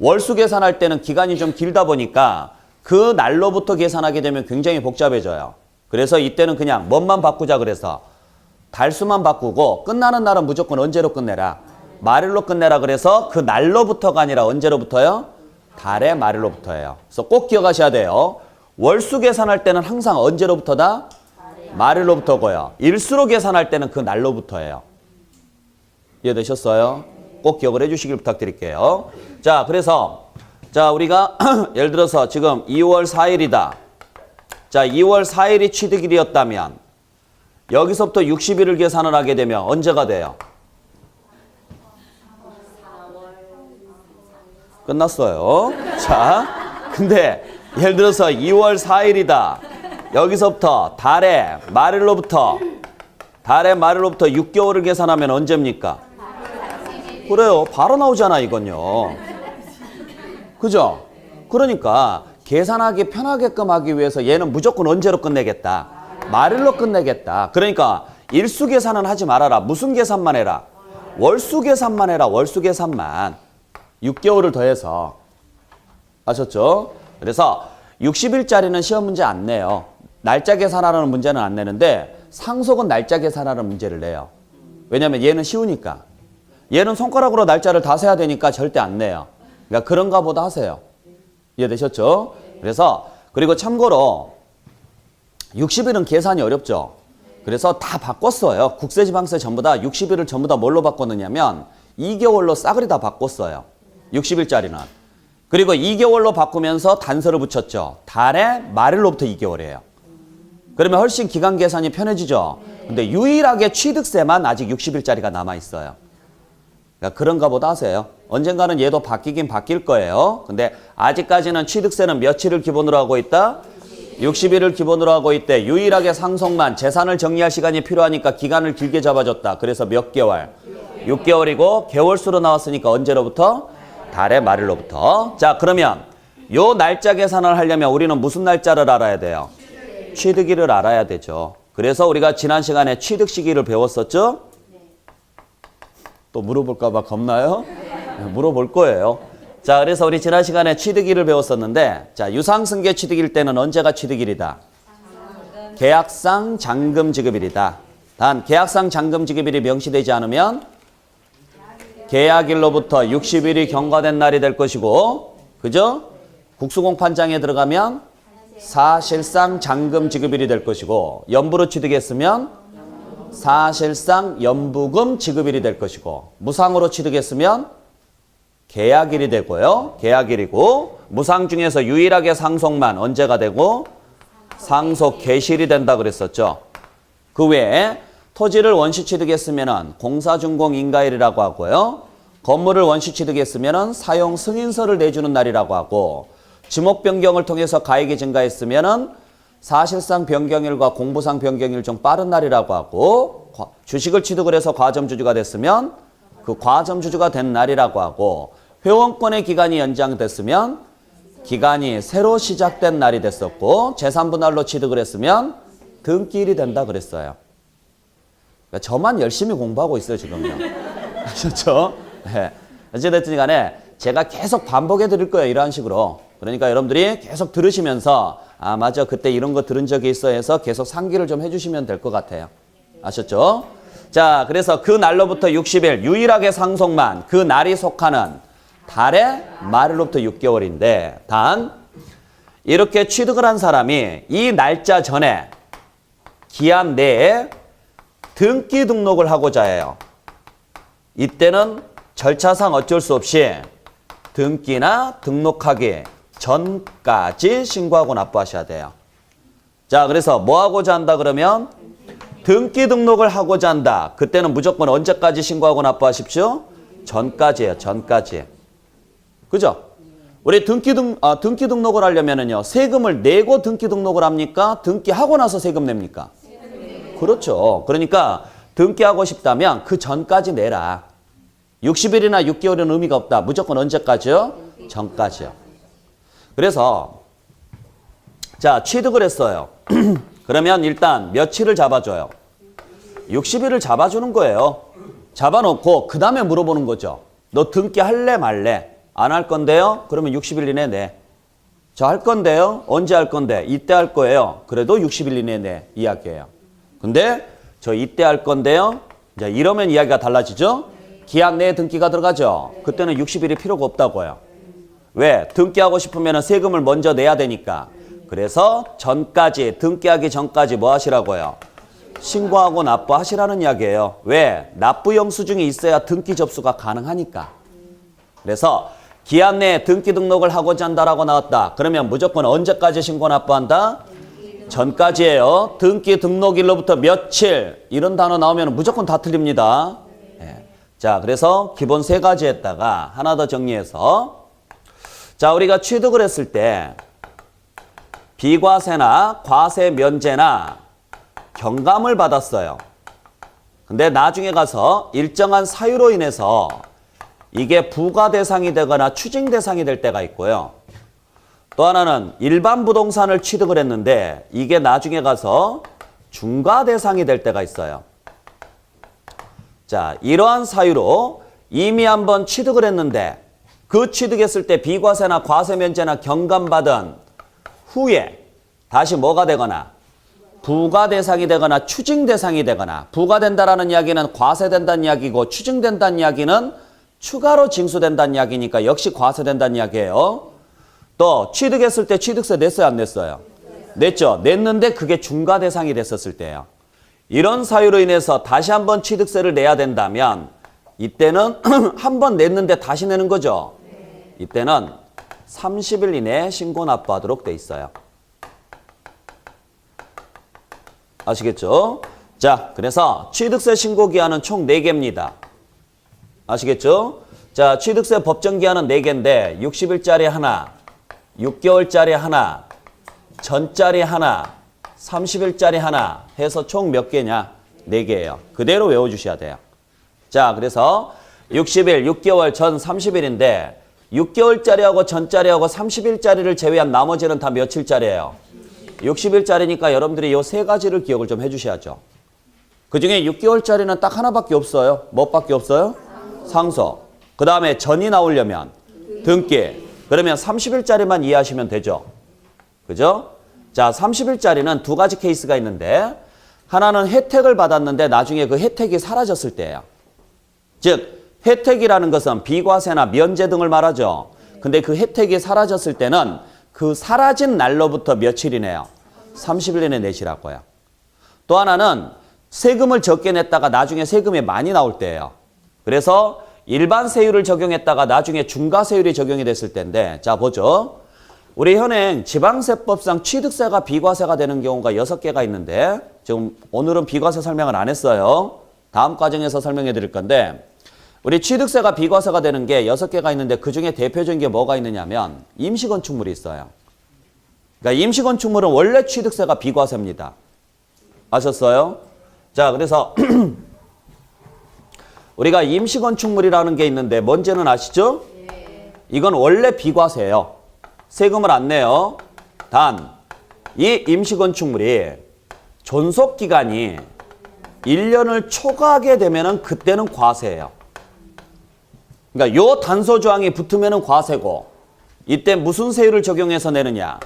월수 계산할 때는 기간이 좀 길다 보니까 그 날로부터 계산하게 되면 굉장히 복잡해져요. 그래서 이때는 그냥 뭐만 바꾸자 그래서 달수만 바꾸고 끝나는 날은 무조건 언제로 끝내라. 말일로 끝내라. 그래서 그 날로부터가 아니라 언제로부터요? 달의 말일로부터예요. 그래서 꼭 기억하셔야 돼요. 월수 계산할 때는 항상 언제로부터다? 말일로부터고요. 일수로 계산할 때는 그 날로부터예요. 이해되셨어요? 꼭 기억을 해주시길 부탁드릴게요. 자, 그래서 자 우리가 예를 들어서 지금 2월 4일이다. 자, 2월 4일이 취득일이었다면 여기서부터 60일을 계산을 하게 되면 언제가 돼요? 끝났어요. 자, 근데 예를 들어서 2월 4일이다. 여기서부터 달의 말일로부터 6개월을 계산하면 언제입니까? 그래요. 바로 나오잖아 이건요. 그죠? 그러니까 계산하기 편하게끔 하기 위해서 얘는 무조건 언제로 끝내겠다? 말일로 끝내겠다. 그러니까 일수 계산은 하지 말아라. 무슨 계산만 해라? 월수 계산만 해라. 월수 계산만. 6개월을 더해서. 아셨죠? 그래서 60일짜리는 시험 문제 안 내요. 날짜 계산하라는 문제는 안 내는데 상속은 날짜 계산하는 문제를 내요. 왜냐면 얘는 쉬우니까. 얘는 손가락으로 날짜를 다 세야 되니까 절대 안 내요. 그러니까 그런가 보다 하세요. 이해되셨죠? 그래서 그리고 참고로 60일은 계산이 어렵죠. 그래서 다 바꿨어요. 국세지방세 전부 다 60일을 전부 다 뭘로 바꿨느냐면 2개월로 싸그리 다 바꿨어요. 60일짜리는. 그리고 2개월로 바꾸면서 단서를 붙였죠. 달의 말일로부터 2개월이에요. 그러면 훨씬 기간 계산이 편해지죠. 근데 유일하게 취득세만 아직 60일짜리가 남아있어요. 그러니까 그런가 보다 하세요. 언젠가는 얘도 바뀌긴 바뀔 거예요. 근데 아직까지는 취득세는 며칠을 기본으로 하고 있다? 60일을 기본으로 하고 있대. 유일하게 상속만 재산을 정리할 시간이 필요하니까 기간을 길게 잡아줬다. 그래서 몇 개월? 6개월이고 개월수로 나왔으니까 언제로부터? 달의 말일로부터. 자, 그러면 요 날짜 계산을 하려면 우리는 무슨 날짜를 알아야 돼요? 취득일을 알아야 되죠. 그래서 우리가 지난 시간에 취득 시기를 배웠었죠? 또 물어볼까 봐 겁나요? 물어볼 거예요. 자, 그래서 우리 지난 시간에 취득일을 배웠었는데, 자, 유상승계 취득일 때는 언제가 취득일이다? 계약상 잔금 지급일이다. 단 계약상 잔금 지급일이 명시되지 않으면 계약일로부터 60일이 경과된 날이 될 것이고, 그죠? 국수공판장에 들어가면 사실상 잔금 지급일이 될 것이고, 연부로 취득했으면 사실상 연부금 지급일이 될 것이고, 무상으로 취득했으면 계약일이 되고요. 계약일이고, 무상 중에서 유일하게 상속만 언제가 되고 상속 개시일이 된다 그랬었죠. 그 외에 토지를 원시 취득했으면 공사준공인가일이라고 하고요. 건물을 원시 취득했으면 사용 승인서를 내주는 날이라고 하고, 지목 변경을 통해서 가액이 증가했으면 사실상 변경일과 공부상 변경일 중 빠른 날이라고 하고, 주식을 취득을 해서 과점주주가 됐으면 그 과점주주가 된 날이라고 하고, 회원권의 기간이 연장됐으면 기간이 새로 시작된 날이 됐었고, 재산분할로 취득을 했으면 등기일이 된다 그랬어요. 그러니까 저만 열심히 공부하고 있어요 지금요. 아셨죠? 네. 어찌됐든 간에 제가 계속 반복해 드릴 거예요. 이런 식으로. 그러니까 여러분들이 계속 들으시면서 아 맞아 그때 이런 거 들은 적이 있어 해서 계속 상기를 좀 해주시면 될 것 같아요. 아셨죠? 자, 그래서 그 날로부터 60일 유일하게 상속만 그 날이 속하는 달의 말일로부터 6개월인데, 단 이렇게 취득을 한 사람이 이 날짜 전에 기한 내에 등기 등록을 하고자 해요. 이때는 절차상 어쩔 수 없이 등기나 등록하기 전까지 신고하고 납부하셔야 돼요. 자, 그래서 뭐 하고자 한다 그러면 등기 등록을 하고자 한다. 그때는 무조건 언제까지 신고하고 납부하십시오? 전까지예요. 전까지. 그죠? 우리 등기 등록을 하려면은요. 세금을 내고 등기 등록을 합니까? 등기하고 나서 세금 냅니까? 그렇죠. 그러니까 등기하고 싶다면 그 전까지 내라. 60일이나 6개월은 의미가 없다. 무조건 언제까지요? 전까지요. 그래서 자, 취득을 했어요. 그러면 일단 며칠을 잡아줘요? 60일을 잡아주는 거예요. 잡아놓고 그 다음에 물어보는 거죠. 너 등기할래 말래? 안 할 건데요? 그러면 60일 이내에 내. 저 할 건데요? 언제 할 건데? 이때 할 거예요. 그래도 60일 이내에 내. 이야기예요. 근데 저 이때 할 건데요? 이제 이러면 이야기가 달라지죠? 기한 내에 등기가 들어가죠? 그때는 60일이 필요가 없다고요. 왜? 등기하고 싶으면 세금을 먼저 내야 되니까. 그래서 전까지, 등기하기 전까지 뭐 하시라고요? 신고하고 납부하시라는 이야기예요. 왜? 납부 영수증이 있어야 등기 접수가 가능하니까. 그래서 기한 내에 등기 등록을 하고자 한다라고 나왔다. 그러면 무조건 언제까지 신고 납부한다? 전까지예요. 등기 등록일로부터 며칠 이런 단어 나오면 무조건 다 틀립니다. 네. 자, 그래서 기본 세 가지 했다가 하나 더 정리해서, 자, 우리가 취득을 했을 때 비과세나 과세 면제나 경감을 받았어요. 근데 나중에 가서 일정한 사유로 인해서 이게 부과 대상이 되거나 추징 대상이 될 때가 있고요. 또 하나는 일반 부동산을 취득을 했는데 이게 나중에 가서 중과 대상이 될 때가 있어요. 자, 이러한 사유로 이미 한번 취득을 했는데 그 취득했을 때 비과세나 과세 면제나 경감받은 후에 다시 뭐가 되거나 부과 대상이 되거나 추징 대상이 되거나 부과된다라는 이야기는 과세된다는 이야기고 추징된다는 이야기는 추가로 징수된다는 이야기니까 역시 과세된다는 이야기예요. 또 취득했을 때 취득세 냈어요 안 냈어요? 냈죠. 냈는데 그게 중과 대상이 됐었을 때예요. 이런 사유로 인해서 다시 한번 취득세를 내야 된다면 이때는 한 번 냈는데 다시 내는 거죠. 이때는 30일 이내에 신고 납부하도록 돼 있어요. 아시겠죠? 자, 그래서 취득세 신고 기한은 총 4개입니다. 아시겠죠? 자, 취득세 법정 기한은 4개인데 60일짜리 하나, 6개월짜리 하나, 전짜리 하나, 30일짜리 하나 해서 총 몇 개냐? 4개예요. 그대로 외워주셔야 돼요. 자, 그래서 60일, 6개월, 전 30일인데 6개월짜리하고 전짜리하고 30일짜리를 제외한 나머지는 다 며칠짜리예요? 60일짜리니까 여러분들이 이 3가지를 기억을 좀 해주셔야죠. 그중에 6개월짜리는 딱 하나밖에 없어요. 뭐밖에 없어요? 상속. 그 다음에 전이 나오려면 등기. 그러면 30일짜리만 이해하시면 되죠. 그죠? 자, 30일짜리는 2가지 케이스가 있는데 하나는 혜택을 받았는데 나중에 그 혜택이 사라졌을 때예요. 즉 혜택이라는 것은 비과세나 면제 등을 말하죠. 근데 그 혜택이 사라졌을 때는 그 사라진 날로부터 며칠이네요. 30일 내내 내시라고요. 또 하나는 세금을 적게 냈다가 나중에 세금이 많이 나올 때예요. 그래서 일반 세율을 적용했다가 나중에 중과세율이 적용이 됐을 때인데 자 보죠. 우리 현행 지방세법상 취득세가 비과세가 되는 경우가 6개가 있는데 지금 오늘은 비과세 설명을 안 했어요. 다음 과정에서 설명해 드릴 건데 우리 취득세가 비과세가 되는 게 6개가 있는데 그중에 대표적인 게 뭐가 있느냐면 임시건축물이 있어요. 그러니까 임시건축물은 원래 취득세가 비과세입니다. 아셨어요? 자, 그래서 우리가 임시건축물이라는 게 있는데 뭔지는 아시죠? 이건 원래 비과세예요. 세금을 안 내요. 단, 이 임시건축물이 존속기간이 1년을 초과하게 되면은 그때는 과세예요. 그러니까 요 단서조항이 붙으면은 과세고 이때 무슨 세율을 적용해서 내느냐?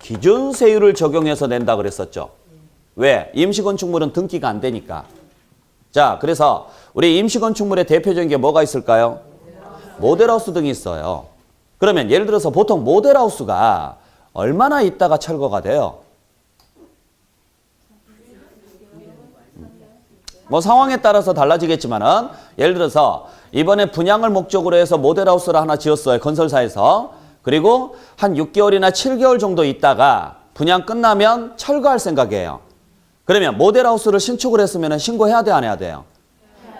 기준세율을 적용해서 낸다 그랬었죠. 왜? 임시건축물은 등기가 안 되니까. 자, 그래서 우리 임시건축물의 대표적인 게 뭐가 있을까요? 모델하우스 등이 있어요. 그러면 예를 들어서 보통 모델하우스가 얼마나 있다가 철거가 돼요? 뭐 상황에 따라서 달라지겠지만은 예를 들어서 이번에 분양을 목적으로 해서 모델하우스를 하나 지었어요. 건설사에서. 그리고 한 6개월이나 7개월 정도 있다가 분양 끝나면 철거할 생각이에요. 그러면 모델하우스를 신축을 했으면 신고해야 돼, 안 해야 돼요?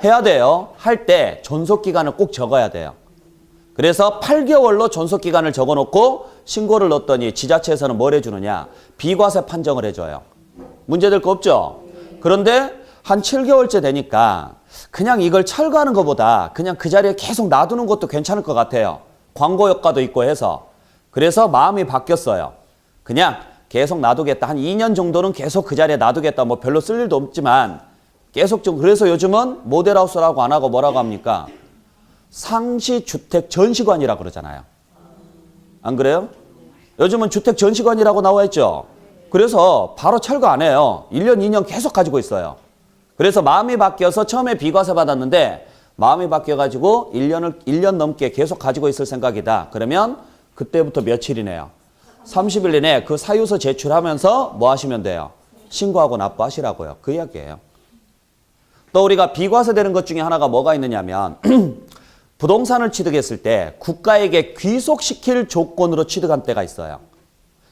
해야 돼요. 할 때 존속기간을 꼭 적어야 돼요. 그래서 8개월로 존속기간을 적어놓고 신고를 넣었더니 지자체에서는 뭘 해주느냐? 비과세 판정을 해줘요. 문제될 거 없죠? 그런데 한 7개월째 되니까 그냥 이걸 철거하는 것보다 그냥 그 자리에 계속 놔두는 것도 괜찮을 것 같아요. 광고 효과도 있고 해서. 그래서 마음이 바뀌었어요. 그냥 계속 놔두겠다. 한 2년 정도는 계속 그 자리에 놔두겠다. 뭐 별로 쓸 일도 없지만 계속 좀 그래서 요즘은 모델하우스라고 안 하고 뭐라고 합니까? 상시주택 전시관이라고 그러잖아요. 안 그래요? 요즘은 주택 전시관이라고 나와 있죠. 그래서 바로 철거 안 해요. 1년, 2년 계속 가지고 있어요. 그래서 마음이 바뀌어서 처음에 비과세 받았는데 마음이 바뀌어가지고 1년 넘게 계속 가지고 있을 생각이다. 그러면 그때부터 며칠이네요. 30일 이내에 그 사유서 제출하면서 뭐 하시면 돼요? 신고하고 납부하시라고요. 그 이야기예요. 또 우리가 비과세 되는 것 중에 하나가 뭐가 있느냐면 부동산을 취득했을 때 국가에게 귀속시킬 조건으로 취득한 때가 있어요.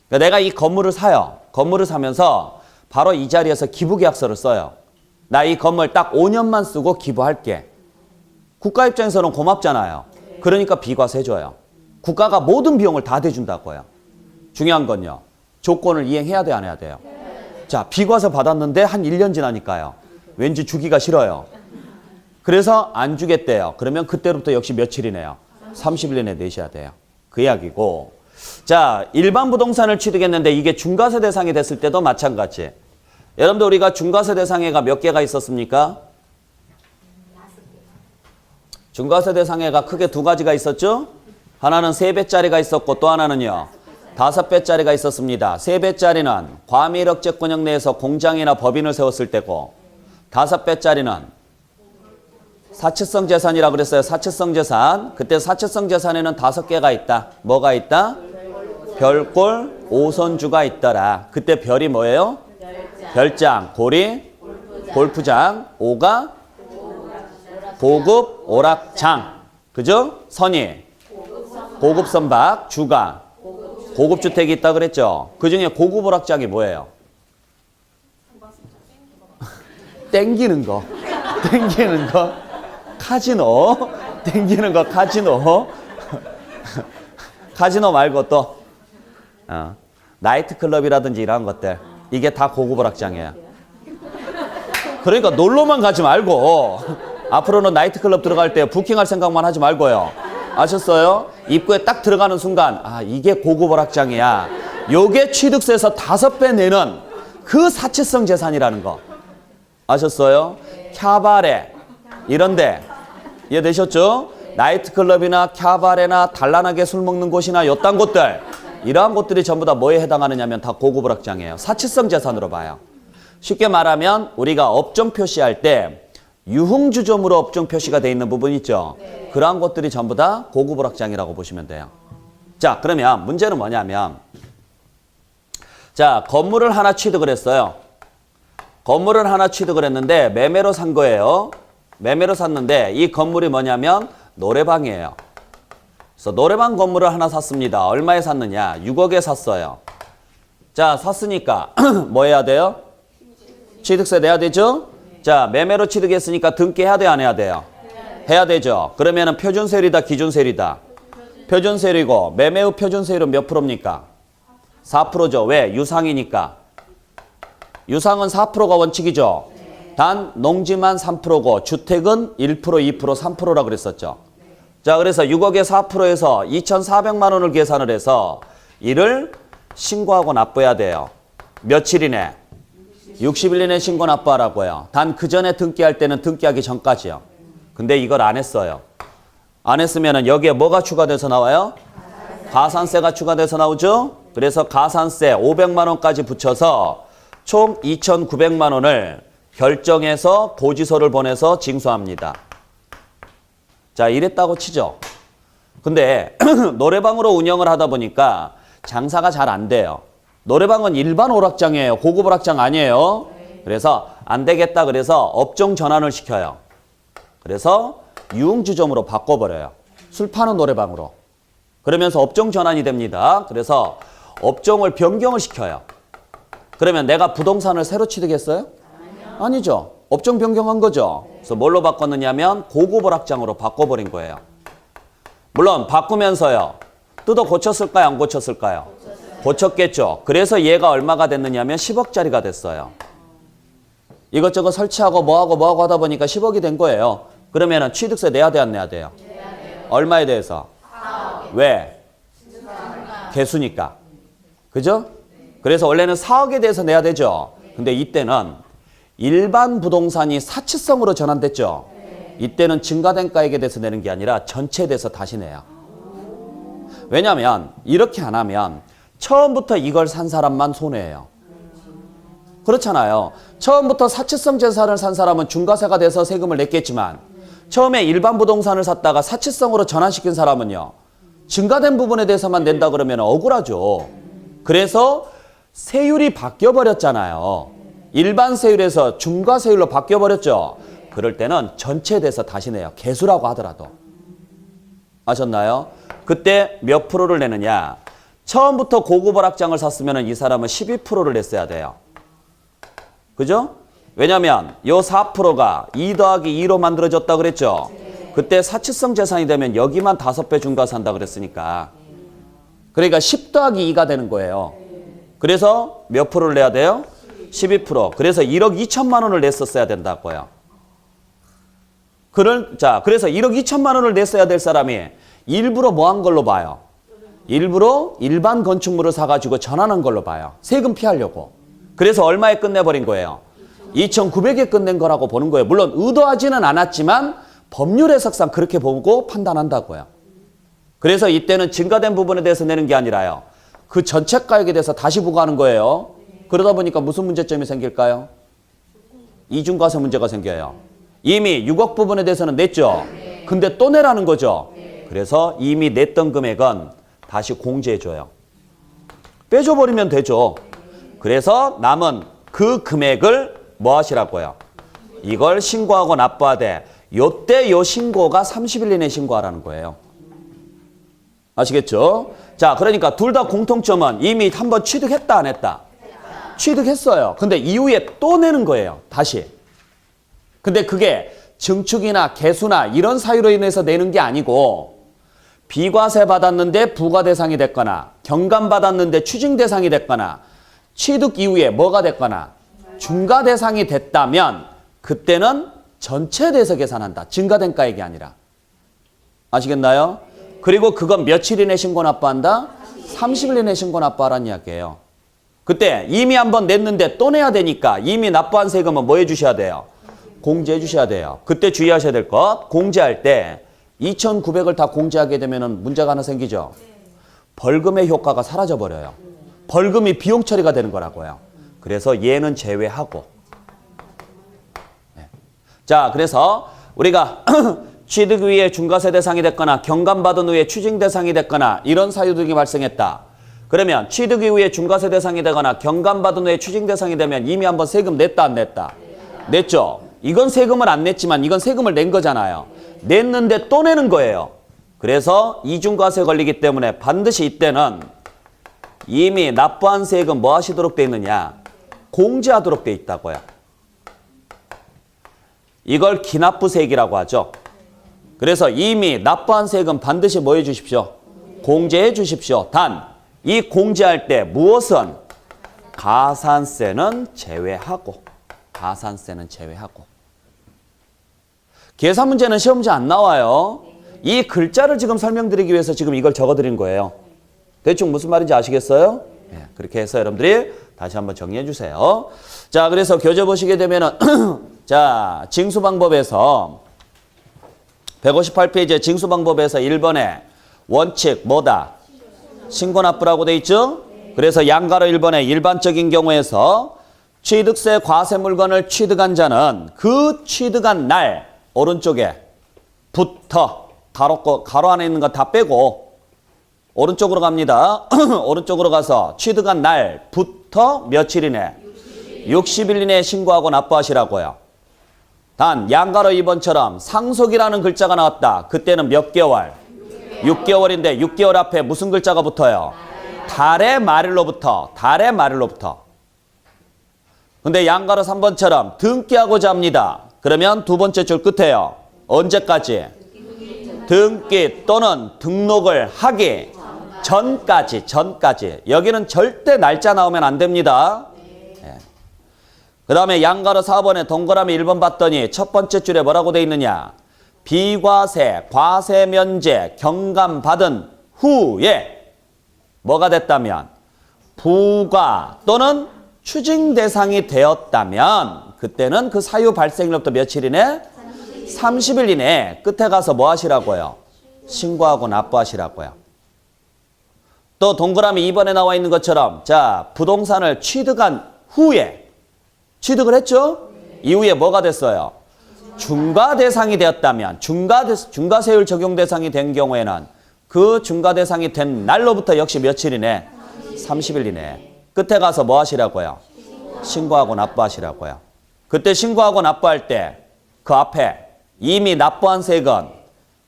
그러니까 내가 이 건물을 사요. 건물을 사면서 바로 이 자리에서 기부계약서를 써요. 나 이 건물 딱 5년만 쓰고 기부할게. 국가 입장에서는 고맙잖아요. 그러니까 비과세 해줘요. 국가가 모든 비용을 다 대준다고요. 중요한 건요. 조건을 이행해야 돼, 안 해야 돼요? 자, 비과세 받았는데 한 1년 지나니까요. 왠지 주기가 싫어요. 그래서 안 주겠대요. 그러면 그때부터 역시 며칠이네요. 30일 내내 내셔야 돼요. 그 이야기고. 자, 일반 부동산을 취득했는데 이게 중과세 대상이 됐을 때도 마찬가지. 여러분들 우리가 중과세 대상해가 몇 개가 있었습니까? 중과세 대상해가 크게 두 가지가 있었죠? 하나는 3배짜리가 있었고 또 하나는요. 5배짜리가 있었습니다. 3배짜리는 과밀억제권역 내에서 공장이나 법인을 세웠을 때고 5배짜리는 사치성 재산이라고 그랬어요. 사치성 재산. 그때 사치성 재산에는 5개가 있다. 뭐가 있다? 별골, 오선주가 있더라. 그때 별이 뭐예요? 별장, 골이, 골프장, 오가, 보급, 오락장. 그죠? 선이, 고급 선박, 주가, 고급 주택이 있다 그랬죠? 그 중에 고급 오락장이 뭐예요? 땡기는 거. 땡기는 거. 카지노. 땡기는 거 카지노. 카지노 말고 또 나이트클럽이라든지 이런 것들. 이게 다 고급 오락장이에요. 그러니까 놀러만 가지 말고 앞으로는 나이트클럽 들어갈 때 부킹할 생각만 하지 말고요. 아셨어요? 입구에 딱 들어가는 순간 아 이게 고급 오락장이야. 요게 취득세에서 5배 내는 그 사치성 재산이라는 거. 아셨어요? 캬바레 이런데 이해되셨죠? 나이트클럽이나 캬바레나 단란하게 술 먹는 곳이나 요딴 곳들 이러한 곳들이 전부 다 뭐에 해당하느냐면 다 고급 오락장이에요. 사치성 재산으로 봐요. 쉽게 말하면 우리가 업종 표시할 때 유흥주점으로 업종 표시가 돼 있는 부분 있죠. 그러한 것들이 전부 다 고급 오락장이라고 보시면 돼요. 자, 그러면 문제는 뭐냐면 자, 건물을 하나 취득을 했어요. 건물을 하나 취득을 했는데 매매로 산 거예요. 매매로 샀는데 이 건물이 뭐냐면 노래방이에요. 그래서 노래방 건물을 하나 샀습니다. 얼마에 샀느냐? 6억에 샀어요. 자, 샀으니까 뭐 해야 돼요? 취득세 내야 되죠? 자, 매매로 취득했으니까 등기해야 돼, 안 해야 돼요? 해야 되죠. 그러면은 표준세율이다, 기준세율이다? 표준세율이고 매매 후 표준세율은 몇 프로입니까? 4%죠. 왜? 유상이니까. 유상은 4%가 원칙이죠. 단 농지만 3%고 주택은 1%, 2%, 3%라고 그랬었죠. 자, 그래서 6억에 4%에서 2,400만 원을 계산을 해서 이를 신고하고 납부해야 돼요. 며칠 이내? 60일 이내 신고 납부하라고요. 단 그 전에 등기할 때는 등기하기 전까지요. 근데 이걸 안 했어요. 안 했으면 여기에 뭐가 추가돼서 나와요? 가산세가 추가돼서 나오죠. 그래서 가산세 500만 원까지 붙여서 총 2,900만 원을 결정해서 고지서를 보내서 징수합니다. 자, 이랬다고 치죠. 근데 노래방으로 운영을 하다 보니까 장사가 잘 안 돼요. 노래방은 일반 오락장이에요. 고급 오락장 아니에요. 그래서 안 되겠다 그래서 업종 전환을 시켜요. 그래서 유흥주점으로 바꿔버려요. 술 파는 노래방으로. 그러면서 업종 전환이 됩니다. 그래서 업종을 변경을 시켜요. 그러면 내가 부동산을 새로 취득했어요? 아니죠. 업종 변경한 거죠. 그래서 뭘로 바꿨느냐면 고급 오락장으로 바꿔버린 거예요. 물론 바꾸면서요. 뜯어 고쳤을까요? 안 고쳤을까요? 고쳤겠죠. 그래서 얘가 얼마가 됐느냐면 10억짜리가 됐어요. 이것저것 설치하고 뭐하고 하다 보니까 10억이 된 거예요. 그러면 취득세 내야 돼, 안 내야 돼요? 얼마에 대해서? 4억. 왜? 개수니까. 그죠? 그래서 원래는 4억에 대해서 내야 되죠. 근데 이때는 일반 부동산이 사치성으로 전환됐죠. 이때는 증가된가액에 대해서 내는 게 아니라 전체에 대해서 다시 내요. 왜냐하면 이렇게 안 하면 처음부터 이걸 산 사람만 손해예요. 그렇잖아요. 처음부터 사치성 재산을 산 사람은 중과세가 돼서 세금을 냈겠지만 처음에 일반 부동산을 샀다가 사치성으로 전환시킨 사람은요. 증가된 부분에 대해서만 낸다 그러면 억울하죠. 그래서 세율이 바뀌어버렸잖아요. 일반 세율에서 중과세율로 바뀌어버렸죠. 그럴 때는 전체에 대해서 다시 내요. 개수라고 하더라도. 아셨나요? 그때 몇 프로를 내느냐. 처음부터 고급 오락장을 샀으면 이 사람은 12%를 냈어야 돼요. 그죠? 왜냐면 요 4%가 2 더하기 2로 만들어졌다 그랬죠. 그때 사치성 재산이 되면 여기만 5배 중과세 한다 그랬으니까. 그러니까 10 더하기 2가 되는 거예요. 그래서 몇 프로를 내야 돼요? 12%. 그래서 1억 2천만 원을 냈었어야 된다고요. 그래서 1억 2천만 원을 냈어야 될 사람이 일부러 뭐 한 걸로 봐요? 일부러 일반 건축물을 사가지고 전환한 걸로 봐요. 세금 피하려고. 그래서 얼마에 끝내버린 거예요? 2,900에 끝낸 거라고 보는 거예요. 물론 의도하지는 않았지만 법률 해석상 그렇게 보고 판단한다고요. 그래서 이때는 증가된 부분에 대해서 내는 게 아니라요. 그 전체 가액에 대해서 다시 부과하는 거예요. 그러다 보니까 무슨 문제점이 생길까요? 이중과세 문제가 생겨요. 이미 6억 부분에 대해서는 냈죠. 근데 또 내라는 거죠. 그래서 이미 냈던 금액은 다시 공제해줘요. 빼줘버리면 되죠. 그래서 남은 그 금액을 뭐 하시라고요? 이걸 신고하고 납부하되 요때 요 신고가 30일 이내에 신고하라는 거예요. 아시겠죠? 자, 그러니까 둘 다 공통점은 이미 한번 취득했다 안 했다? 취득했어요. 근데 이후에 또 내는 거예요. 다시. 근데 그게 증축이나 개수나 이런 사유로 인해서 내는 게 아니고 비과세 받았는데 부과 대상이 됐거나 경감 받았는데 추징 대상이 됐거나 취득 이후에 뭐가 됐거나 중과 대상이 됐다면 그때는 전체에 대해서 계산한다. 증가된 가액이 아니라. 아시겠나요? 그리고 그건 며칠 이내 신고 납부한다? 30일 이내 신고 납부하라는 이야기예요. 그때 이미 한번 냈는데 또 내야 되니까 이미 납부한 세금은 뭐 해주셔야 돼요? 공제해 주셔야 돼요. 그때 주의하셔야 될 것, 공제할 때 2,900을 다 공제하게 되면 문제가 하나 생기죠. 벌금의 효과가 사라져버려요. 벌금이 비용 처리가 되는 거라고요. 그래서 얘는 제외하고. 네. 자, 그래서 우리가 취득 이후에 중과세 대상이 됐거나 경감받은 후에 추징 대상이 됐거나 이런 사유 등이 발생했다. 그러면 취득 이후에 중과세 대상이 되거나 경감받은 후에 추징 대상이 되면 이미 한번 세금 냈다 안 냈다? 냈죠. 이건 세금을 안 냈지만 이건 세금을 낸 거잖아요. 냈는데 또 내는 거예요. 그래서 이중과세 걸리기 때문에 반드시 이때는 이미 납부한 세금 뭐 하시도록 돼 있느냐? 공제하도록 돼 있다고요. 이걸 기납부세액이라고 하죠. 그래서 이미 납부한 세금 반드시 뭐 해 주십시오? 공제해 주십시오. 단, 이 공제할 때 무엇은? 가산세는 제외하고. 가산세는 제외하고. 계산 문제는 시험 문제 안 나와요. 이 글자를 지금 설명드리기 위해서 지금 이걸 적어드린 거예요. 대충 무슨 말인지 아시겠어요? 네, 그렇게 해서 여러분들이 다시 한번 정리해 주세요. 자, 그래서 교재 보시게 되면은 자, 징수방법에서 158페이지의 징수방법에서 1번에 원칙 뭐다? 신고납부라고 돼 있죠? 그래서 양가로 1번에 일반적인 경우에서 취득세 과세 물건을 취득한 자는 그 취득한 날 오른쪽에 부터 가로 안에 있는 거 다 빼고 오른쪽으로 갑니다. 오른쪽으로 가서 취득한 날부터 며칠 이내? 60일 이내에 신고하고 납부하시라고요. 단 양가로 2번처럼 상속이라는 글자가 나왔다. 그때는 몇 개월? 6개월인데 6개월 앞에 무슨 글자가 붙어요? 달의 말일로부터. 달의 말일로부터. 근데 양가로 3번처럼 등기하고자 합니다. 그러면 두 번째 줄 끝에요. 언제까지? 등기 또는 등록을 하기 전까지. 여기는 절대 날짜 나오면 안 됩니다. 네. 그 다음에 양가로 4번에 동그라미 1번 봤더니 첫 번째 줄에 뭐라고 돼 있느냐? 비과세, 과세 면제, 경감 받은 후에 뭐가 됐다면? 부과 또는 추징 대상이 되었다면 그때는 그 사유 발생일로부터 며칠 이내? 30일 이내에 끝에 가서 뭐 하시라고요? 신고하고 납부하시라고요. 또 동그라미 2번에 나와 있는 것처럼 자, 부동산을 취득한 후에 취득을 했죠? 이후에 뭐가 됐어요? 중과 대상이 되었다면 중과세율 적용 대상이 된 경우에는 그 중과 대상이 된 날로부터 역시 며칠 이내? 30일 이내. 끝에 가서 뭐 하시라고요? 신고하고 납부하시라고요. 그때 신고하고 납부할 때 그 앞에 이미 납부한 세금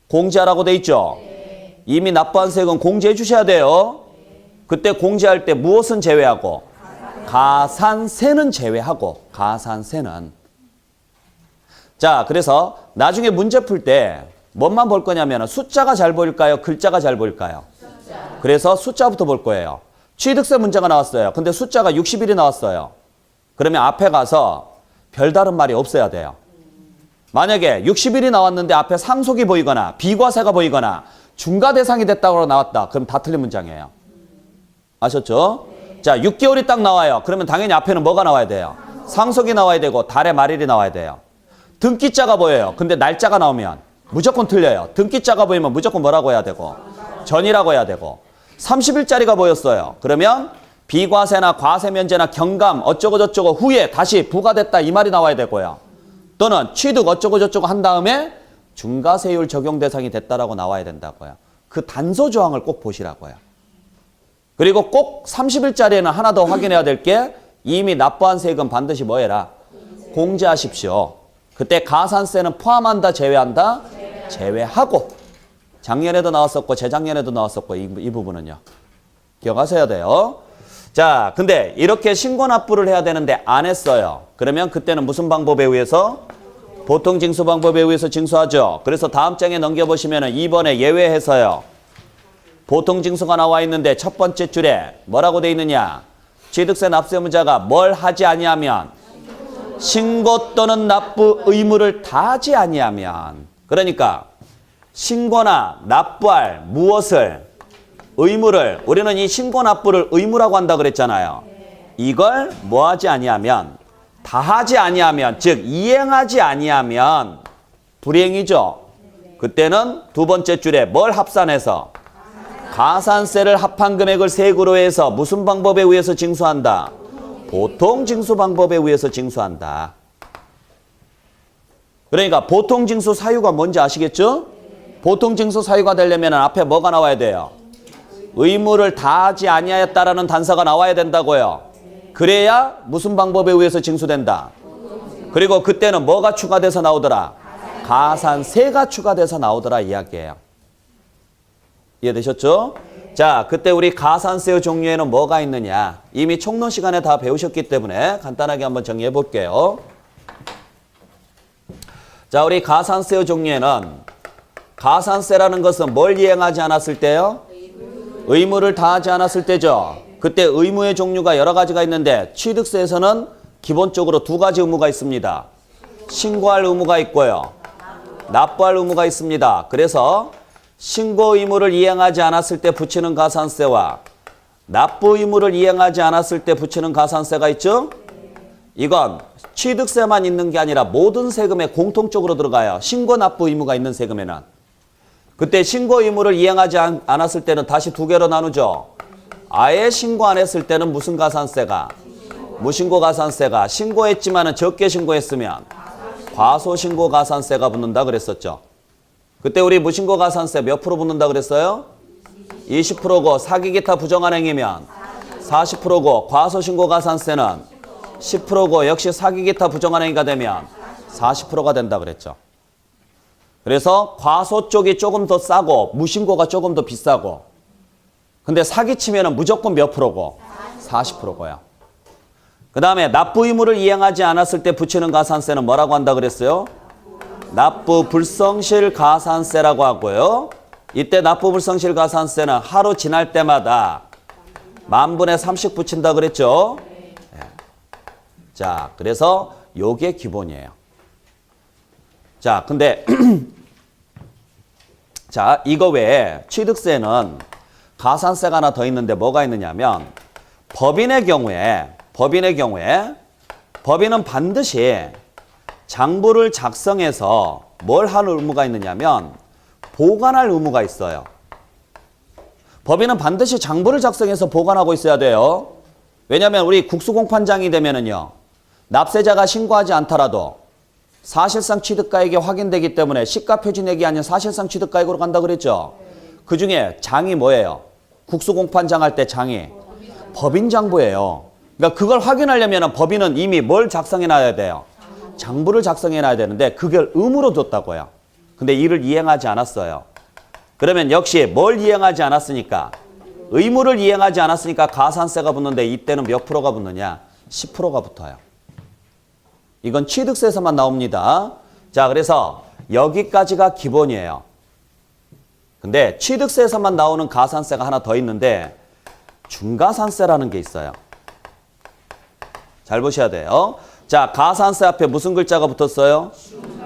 공제하라고 돼 있죠? 이미 납부한 세금 공제해 주셔야 돼요. 그때 공제할 때 무엇은 제외하고? 가산세는 제외하고. 가산세는. 자, 그래서 나중에 문제 풀 때 뭐만 볼 거냐면 숫자가 잘 보일까요? 글자가 잘 보일까요? 그래서 숫자부터 볼 거예요. 취득세 문제가 나왔어요. 근데 숫자가 60일이 나왔어요. 그러면 앞에 가서 별다른 말이 없어야 돼요. 만약에 60일이 나왔는데 앞에 상속이 보이거나 비과세가 보이거나 중과 대상이 됐다고 나왔다. 그럼 다 틀린 문장이에요. 아셨죠? 자, 6개월이 딱 나와요. 그러면 당연히 앞에는 뭐가 나와야 돼요? 상속이 나와야 되고 달의 말일이 나와야 돼요. 등기자가 보여요. 근데 날짜가 나오면 무조건 틀려요. 등기자가 보이면 무조건 뭐라고 해야 되고 전이라고 해야 되고 30일짜리가 보였어요. 그러면 비과세나 과세 면제나 경감 어쩌고 저쩌고 후에 다시 부과됐다 이 말이 나와야 되고요. 또는 취득 어쩌고 저쩌고 한 다음에 중과세율 적용 대상이 됐다라고 나와야 된다고요. 그 단서 조항을 꼭 보시라고요. 그리고 꼭 30일짜리에는 하나 더 확인해야 될 게 이미 납부한 세금 반드시 뭐 해라? 공제하십시오. 그때 가산세는 포함한다 제외한다? 제외하고. 작년에도 나왔었고 재작년에도 나왔었고 이 부분은요. 기억하셔야 돼요. 자, 근데 이렇게 신고 납부를 해야 되는데 안 했어요. 그러면 그때는 무슨 방법에 의해서? 보통징수 방법에 의해서 징수하죠. 그래서 다음 장에 넘겨보시면 2번에 예외해서요. 보통징수가 나와 있는데 첫 번째 줄에 뭐라고 돼 있느냐? 취득세 납세의무자가 뭘 하지 아니하면 신고 또는 납부 의무를 다하지 아니하면 그러니까 신고나 납부할 무엇을 의무를 우리는 이 신고 납부를 의무라고 한다 그랬잖아요. 이걸 뭐 하지 아니하면 다하지 아니하면 즉 이행하지 아니하면 불이행이죠. 그때는 두 번째 줄에 뭘 합산해서 가산세를 합한 금액을 세금으로 해서 무슨 방법에 의해서 징수한다? 보통징수 방법에 의해서 징수한다. 그러니까 보통징수 사유가 뭔지 아시겠죠? 보통징수 사유가 되려면 앞에 뭐가 나와야 돼요? 의무를 다하지 아니하였다라는 단서가 나와야 된다고요. 그래야 무슨 방법에 의해서 징수된다. 그리고 그때는 뭐가 추가돼서 나오더라? 가산세가 추가돼서 나오더라 이야기예요. 이해되셨죠? 자, 그때 우리 가산세의 종류에는 뭐가 있느냐? 이미 총론 시간에 다 배우셨기 때문에 간단하게 한번 정리해 볼게요. 자, 우리 가산세의 종류에는 가산세라는 것은 뭘 이행하지 않았을 때요? 의무를 다하지 않았을 때죠. 그때 의무의 종류가 여러 가지가 있는데 취득세에서는 기본적으로 두 가지 의무가 있습니다. 신고할 의무가 있고요. 납부할 의무가 있습니다. 그래서 신고 의무를 이행하지 않았을 때 붙이는 가산세와 납부 의무를 이행하지 않았을 때 붙이는 가산세가 있죠? 이건 취득세만 있는 게 아니라 모든 세금에 공통적으로 들어가요. 신고 납부 의무가 있는 세금에는. 그때 신고 의무를 이행하지 않았을 때는 다시 두 개로 나누죠. 아예 신고 안 했을 때는 무슨 가산세가? 무신고 가산세가. 신고했지만은 적게 신고했으면 과소신고 가산세가 붙는다 그랬었죠. 그때 우리 무신고 가산세 몇 프로 붙는다 그랬어요? 20%고 사기기타 부정한 행위면 40%고 과소신고 가산세는 10%고 역시 사기기타 부정한 행위가 되면 40%가 된다 그랬죠. 그래서 과소 쪽이 조금 더 싸고 무신고가 조금 더 비싸고 근데 사기치면 무조건 몇 프로고? 40%고요. 그 다음에 납부 의무를 이행하지 않았을 때 붙이는 가산세는 뭐라고 한다 그랬어요? 납부 불성실 가산세라고 하고요. 이때 납부 불성실 가산세는 하루 지날 때마다 10,000분의 30 붙인다 그랬죠? 네. 자, 그래서 요게 기본이에요. 자, 근데 자, 이거 외에 취득세는 가산세가 하나 더 있는데 뭐가 있느냐면 법인의 경우에 법인은 반드시 장부를 작성해서 뭘 할 의무가 있느냐면 보관할 의무가 있어요. 법인은 반드시 장부를 작성해서 보관하고 있어야 돼요. 왜냐하면 우리 국수공판장이 되면은요. 납세자가 신고하지 않더라도 사실상 취득가액이 확인되기 때문에 시가표준액이 아닌 사실상 취득가액으로 간다 그랬죠. 그중에 장이 뭐예요? 국수공판장 할 때 장이 법인장부예요. 그러니까 그걸 확인하려면 법인은 이미 뭘 작성해놔야 돼요? 장부를 작성해놔야 되는데 그걸 의무로 뒀다고요. 근데 이를 이행하지 않았어요. 그러면 역시 뭘 이행하지 않았으니까? 의무를 이행하지 않았으니까 가산세가 붙는데 이때는 몇 프로가 붙느냐? 10%가 붙어요. 이건 취득세에서만 나옵니다. 자, 그래서 여기까지가 기본이에요. 근데 취득세에서만 나오는 가산세가 하나 더 있는데 중가산세라는 게 있어요. 잘 보셔야 돼요. 자, 가산세 앞에 무슨 글자가 붙었어요?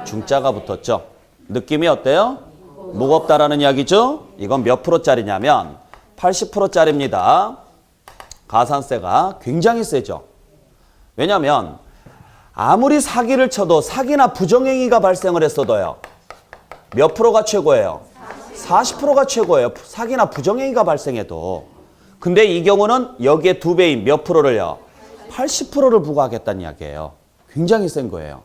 중자가 붙었죠. 느낌이 어때요? 무겁다라는 이야기죠? 이건 몇 프로짜리냐면 80%짜리입니다. 가산세가 굉장히 세죠. 왜냐하면 아무리 사기를 쳐도 사기나 부정행위가 발생을 했어도요. 몇 프로가 최고예요? 40%가 최고예요. 사기나 부정행위가 발생해도. 근데 이 경우는 여기에 2배인 몇 프로를요? 80%를 부과하겠다는 이야기예요. 굉장히 센 거예요.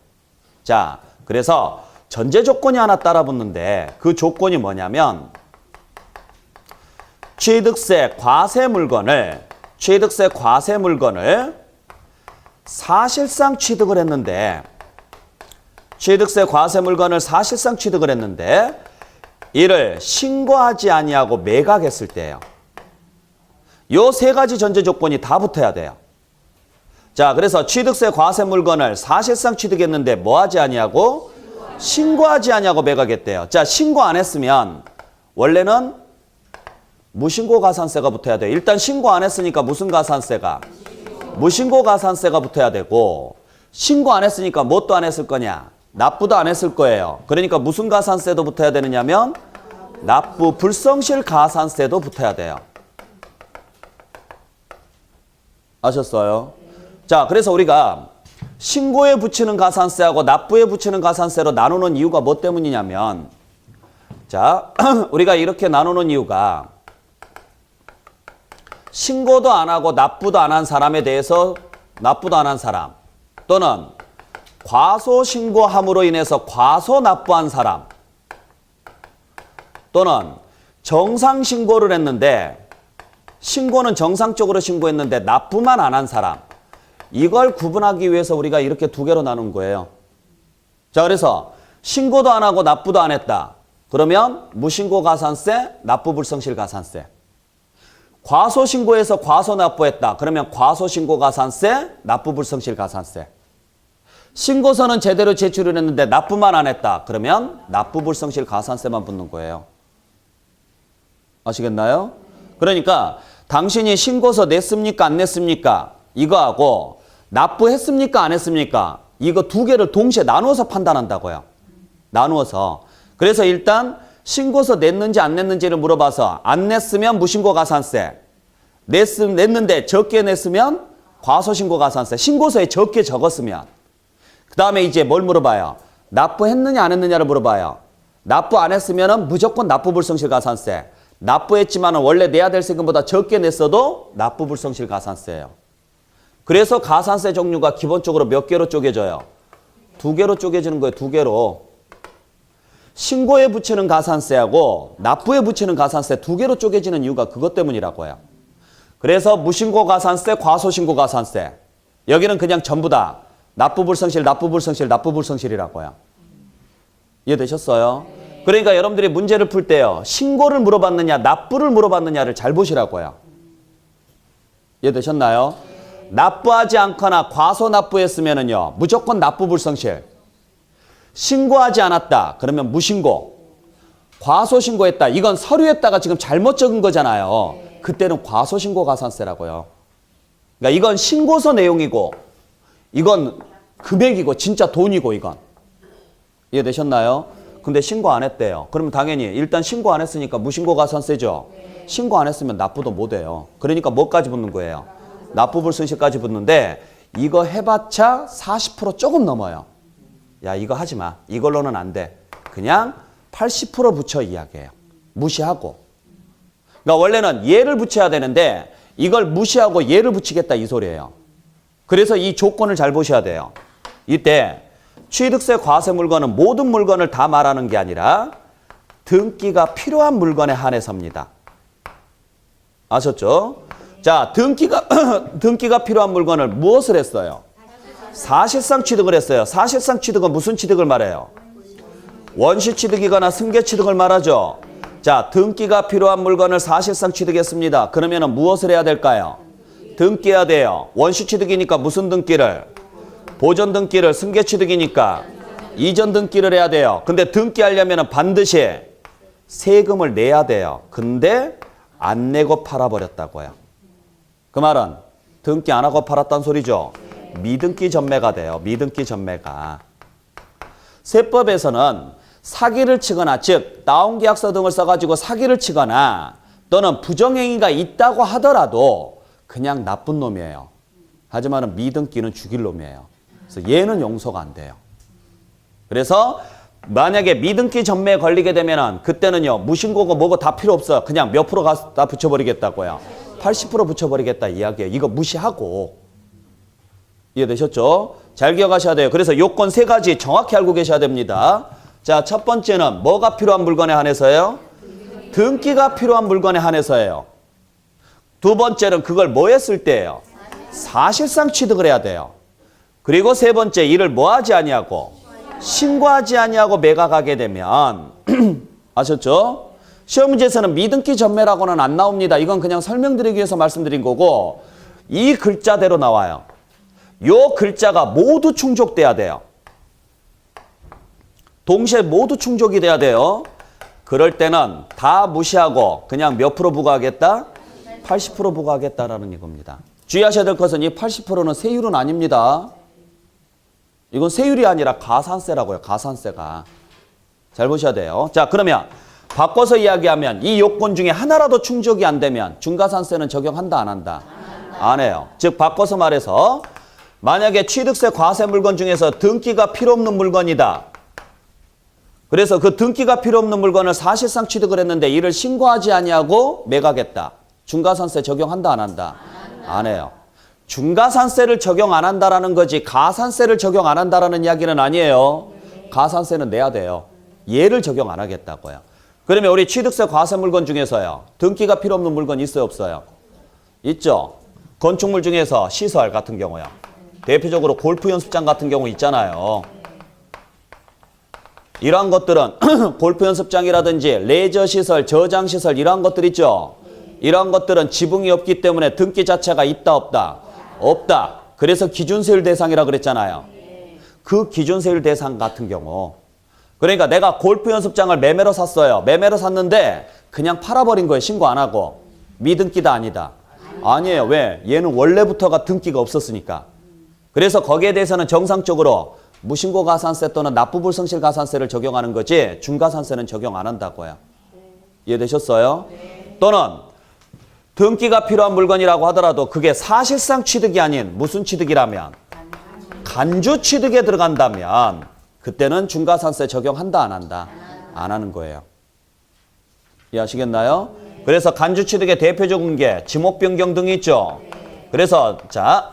자, 그래서 전제 조건이 하나 따라붙는데 그 조건이 뭐냐면 취득세 과세 물건을 사실상 취득을 했는데 이를 신고하지 아니하고 매각했을 때예요. 요 세 가지 전제 조건이 다 붙어야 돼요. 자, 그래서 취득세 과세 물건을 사실상 취득했는데 뭐 하지 아니하고 신고하지 아니하고 매각했대요. 자, 신고 안 했으면 원래는 무신고 가산세가 붙어야 돼요. 일단 신고 안 했으니까 무슨 가산세가? 무신고 가산세가 붙어야 되고, 신고 안 했으니까 뭣도 안 했을 거냐? 납부도 안 했을 거예요. 그러니까 무슨 가산세도 붙어야 되느냐면 납부 불성실 가산세도 붙어야 돼요. 아셨어요? 자, 그래서 우리가 신고에 붙이는 가산세하고 납부에 붙이는 가산세로 나누는 이유가 뭐 때문이냐면, 자, 우리가 이렇게 나누는 이유가 신고도 안 하고 납부도 안 한 사람에 대해서 납부도 안 한 사람, 또는 과소신고함으로 인해서 과소납부한 사람, 또는 정상신고를 했는데 신고는 정상적으로 신고했는데 납부만 안 한 사람, 이걸 구분하기 위해서 우리가 이렇게 두 개로 나눈 거예요. 자, 그래서 신고도 안 하고 납부도 안 했다. 그러면 무신고 가산세, 납부 불성실 가산세. 과소신고해서 과소납부했다. 그러면 과소신고 가산세, 납부 불성실 가산세. 신고서는 제대로 제출을 했는데 납부만 안 했다. 그러면 납부 불성실 가산세만 붙는 거예요. 아시겠나요? 그러니까 당신이 신고서 냈습니까? 안 냈습니까? 이거하고 납부했습니까? 안 했습니까? 이거 두 개를 동시에 나누어서 판단한다고요. 나누어서. 그래서 일단 신고서 냈는지 안 냈는지를 물어봐서 안 냈으면 무신고 가산세, 냈는데 적게 냈으면 과소신고 가산세, 신고서에 적게 적었으면. 그 다음에 이제 뭘 물어봐요? 납부했느냐 안 했느냐를 물어봐요. 납부 안 했으면 무조건 납부 불성실 가산세, 납부했지만 원래 내야 될 세금보다 적게 냈어도 납부 불성실 가산세예요. 그래서 가산세 종류가 기본적으로 몇 개로 쪼개져요? 두 개로 쪼개지는 거예요. 두 개로. 신고에 붙이는 가산세하고 납부에 붙이는 가산세 두 개로 쪼개지는 이유가 그것 때문이라고요. 그래서 무신고 가산세, 과소신고 가산세. 여기는 그냥 전부 다 납부 불성실, 납부 불성실, 납부 불성실이라고요. 이해되셨어요? 그러니까 여러분들이 문제를 풀 때요, 신고를 물어봤느냐, 납부를 물어봤느냐를 잘 보시라고요. 이해되셨나요? 납부하지 않거나 과소 납부했으면은요, 무조건 납부 불성실. 신고하지 않았다. 그러면 무신고. 과소신고했다. 이건 서류에다가 지금 잘못 적은 거잖아요. 그때는 과소신고 가산세라고요. 그러니까 이건 신고서 내용이고, 이건 금액이고, 진짜 돈이고, 이건. 이해되셨나요? 근데 신고 안 했대요. 그러면 당연히 일단 신고 안 했으니까 무신고 가산세죠. 신고 안 했으면 납부도 못 해요. 그러니까 뭐까지 붙는 거예요? 납부 불성실까지 붙는데 이거 해봤자 40% 조금 넘어요. 야, 이거 하지 마. 이걸로는 안 돼. 그냥 80% 붙여 이야기해요. 무시하고. 그러니까 원래는 얘를 붙여야 되는데 이걸 무시하고 얘를 붙이겠다 이 소리예요. 그래서 이 조건을 잘 보셔야 돼요. 이때 취득세 과세 물건은 모든 물건을 다 말하는 게 아니라 등기가 필요한 물건에 한해서입니다. 아셨죠? 자, 등기가 필요한 물건을 무엇을 했어요? 사실상 취득을 했어요. 사실상 취득은 무슨 취득을 말해요? 원시 취득이거나 승계 취득을 말하죠. 자, 등기가 필요한 물건을 사실상 취득했습니다. 그러면 무엇을 해야 될까요? 등기해야 돼요. 원시 취득이니까 무슨 등기를? 보전 등기를, 승계 취득이니까 이전 등기를 해야 돼요. 근데 등기하려면 반드시 세금을 내야 돼요. 근데 안 내고 팔아버렸다고요. 그 말은 등기 안 하고 팔았다는 소리죠. 미등기 전매가 돼요. 미등기 전매가. 세법에서는 사기를 치거나 즉 다운계약서 등을 써가지고 사기를 치거나 또는 부정행위가 있다고 하더라도 그냥 나쁜 놈이에요. 하지만 미등기는 죽일 놈이에요. 그래서 얘는 용서가 안 돼요. 그래서 만약에 미등기 전매에 걸리게 되면은 그때는요 무신고고 뭐고 다 필요 없어요. 그냥 몇 프로 다 붙여버리겠다고요. 80% 붙여버리겠다 이야기예요. 이거 무시하고. 이해되셨죠? 잘 기억하셔야 돼요. 그래서 요건 세 가지 정확히 알고 계셔야 됩니다. 자, 첫 번째는 뭐가 필요한 물건에 한해서예요? 등기가 필요한 물건에 한해서예요. 두 번째는 그걸 뭐 했을 때예요? 사실상 취득을 해야 돼요. 그리고 세 번째 이를 뭐 하지 아니하고 신고하지 아니하고 매각하게 되면 아셨죠? 시험 문제에서는 미등기 전매라고는 안 나옵니다. 이건 그냥 설명드리기 위해서 말씀드린 거고 이 글자대로 나와요. 요 글자가 모두 충족돼야 돼요. 동시에 모두 충족이 돼야 돼요. 그럴 때는 다 무시하고 그냥 몇 프로 부과하겠다? 80% 부과하겠다라는 이겁니다. 주의하셔야 될 것은 이 80%는 세율은 아닙니다. 이건 세율이 아니라 가산세라고요. 가산세가. 잘 보셔야 돼요. 자, 그러면 바꿔서 이야기하면 이 요건 중에 하나라도 충족이 안 되면 중과산세는 적용한다 안 한다? 안 해요. 즉 바꿔서 말해서 만약에 취득세 과세 물건 중에서 등기가 필요 없는 물건이다. 그래서 그 등기가 필요 없는 물건을 사실상 취득을 했는데 이를 신고하지 아니하고 매각했다. 중과산세 적용한다 안 한다? 안 해요. 중과산세를 적용 안 한다라는 거지 가산세를 적용 안 한다라는 이야기는 아니에요. 가산세는 내야 돼요. 얘를 적용 안 하겠다고요. 그러면 우리 취득세 과세 물건 중에서요. 등기가 필요 없는 물건 있어요 없어요? 있죠. 건축물 중에서 시설 같은 경우요. 대표적으로 골프 연습장 같은 경우 있잖아요. 이러한 것들은 골프 연습장이라든지 레저시설, 저장시설 이러한 것들 있죠. 이러한 것들은 지붕이 없기 때문에 등기 자체가 있다 없다? 없다. 그래서 기준세율 대상이라 그랬잖아요. 그 기준세율 대상 같은 경우 그러니까 내가 골프 연습장을 매매로 샀어요. 매매로 샀는데 그냥 팔아버린 거예요. 신고 안 하고. 미등기다 아니다? 아니에요. 왜? 얘는 원래부터가 등기가 없었으니까. 그래서 거기에 대해서는 정상적으로 무신고 가산세 또는 납부불성실 가산세를 적용하는 거지 중과산세는 적용 안 한다고요. 이해되셨어요? 또는 등기가 필요한 물건이라고 하더라도 그게 사실상 취득이 아닌 무슨 취득이라면 간주 취득에 들어간다면 그때는 중과산세 적용한다 안 한다? 안 하는 거예요. 이해하시겠나요? 그래서 간주 취득의 대표적인 게 지목 변경 등이 있죠. 그래서 자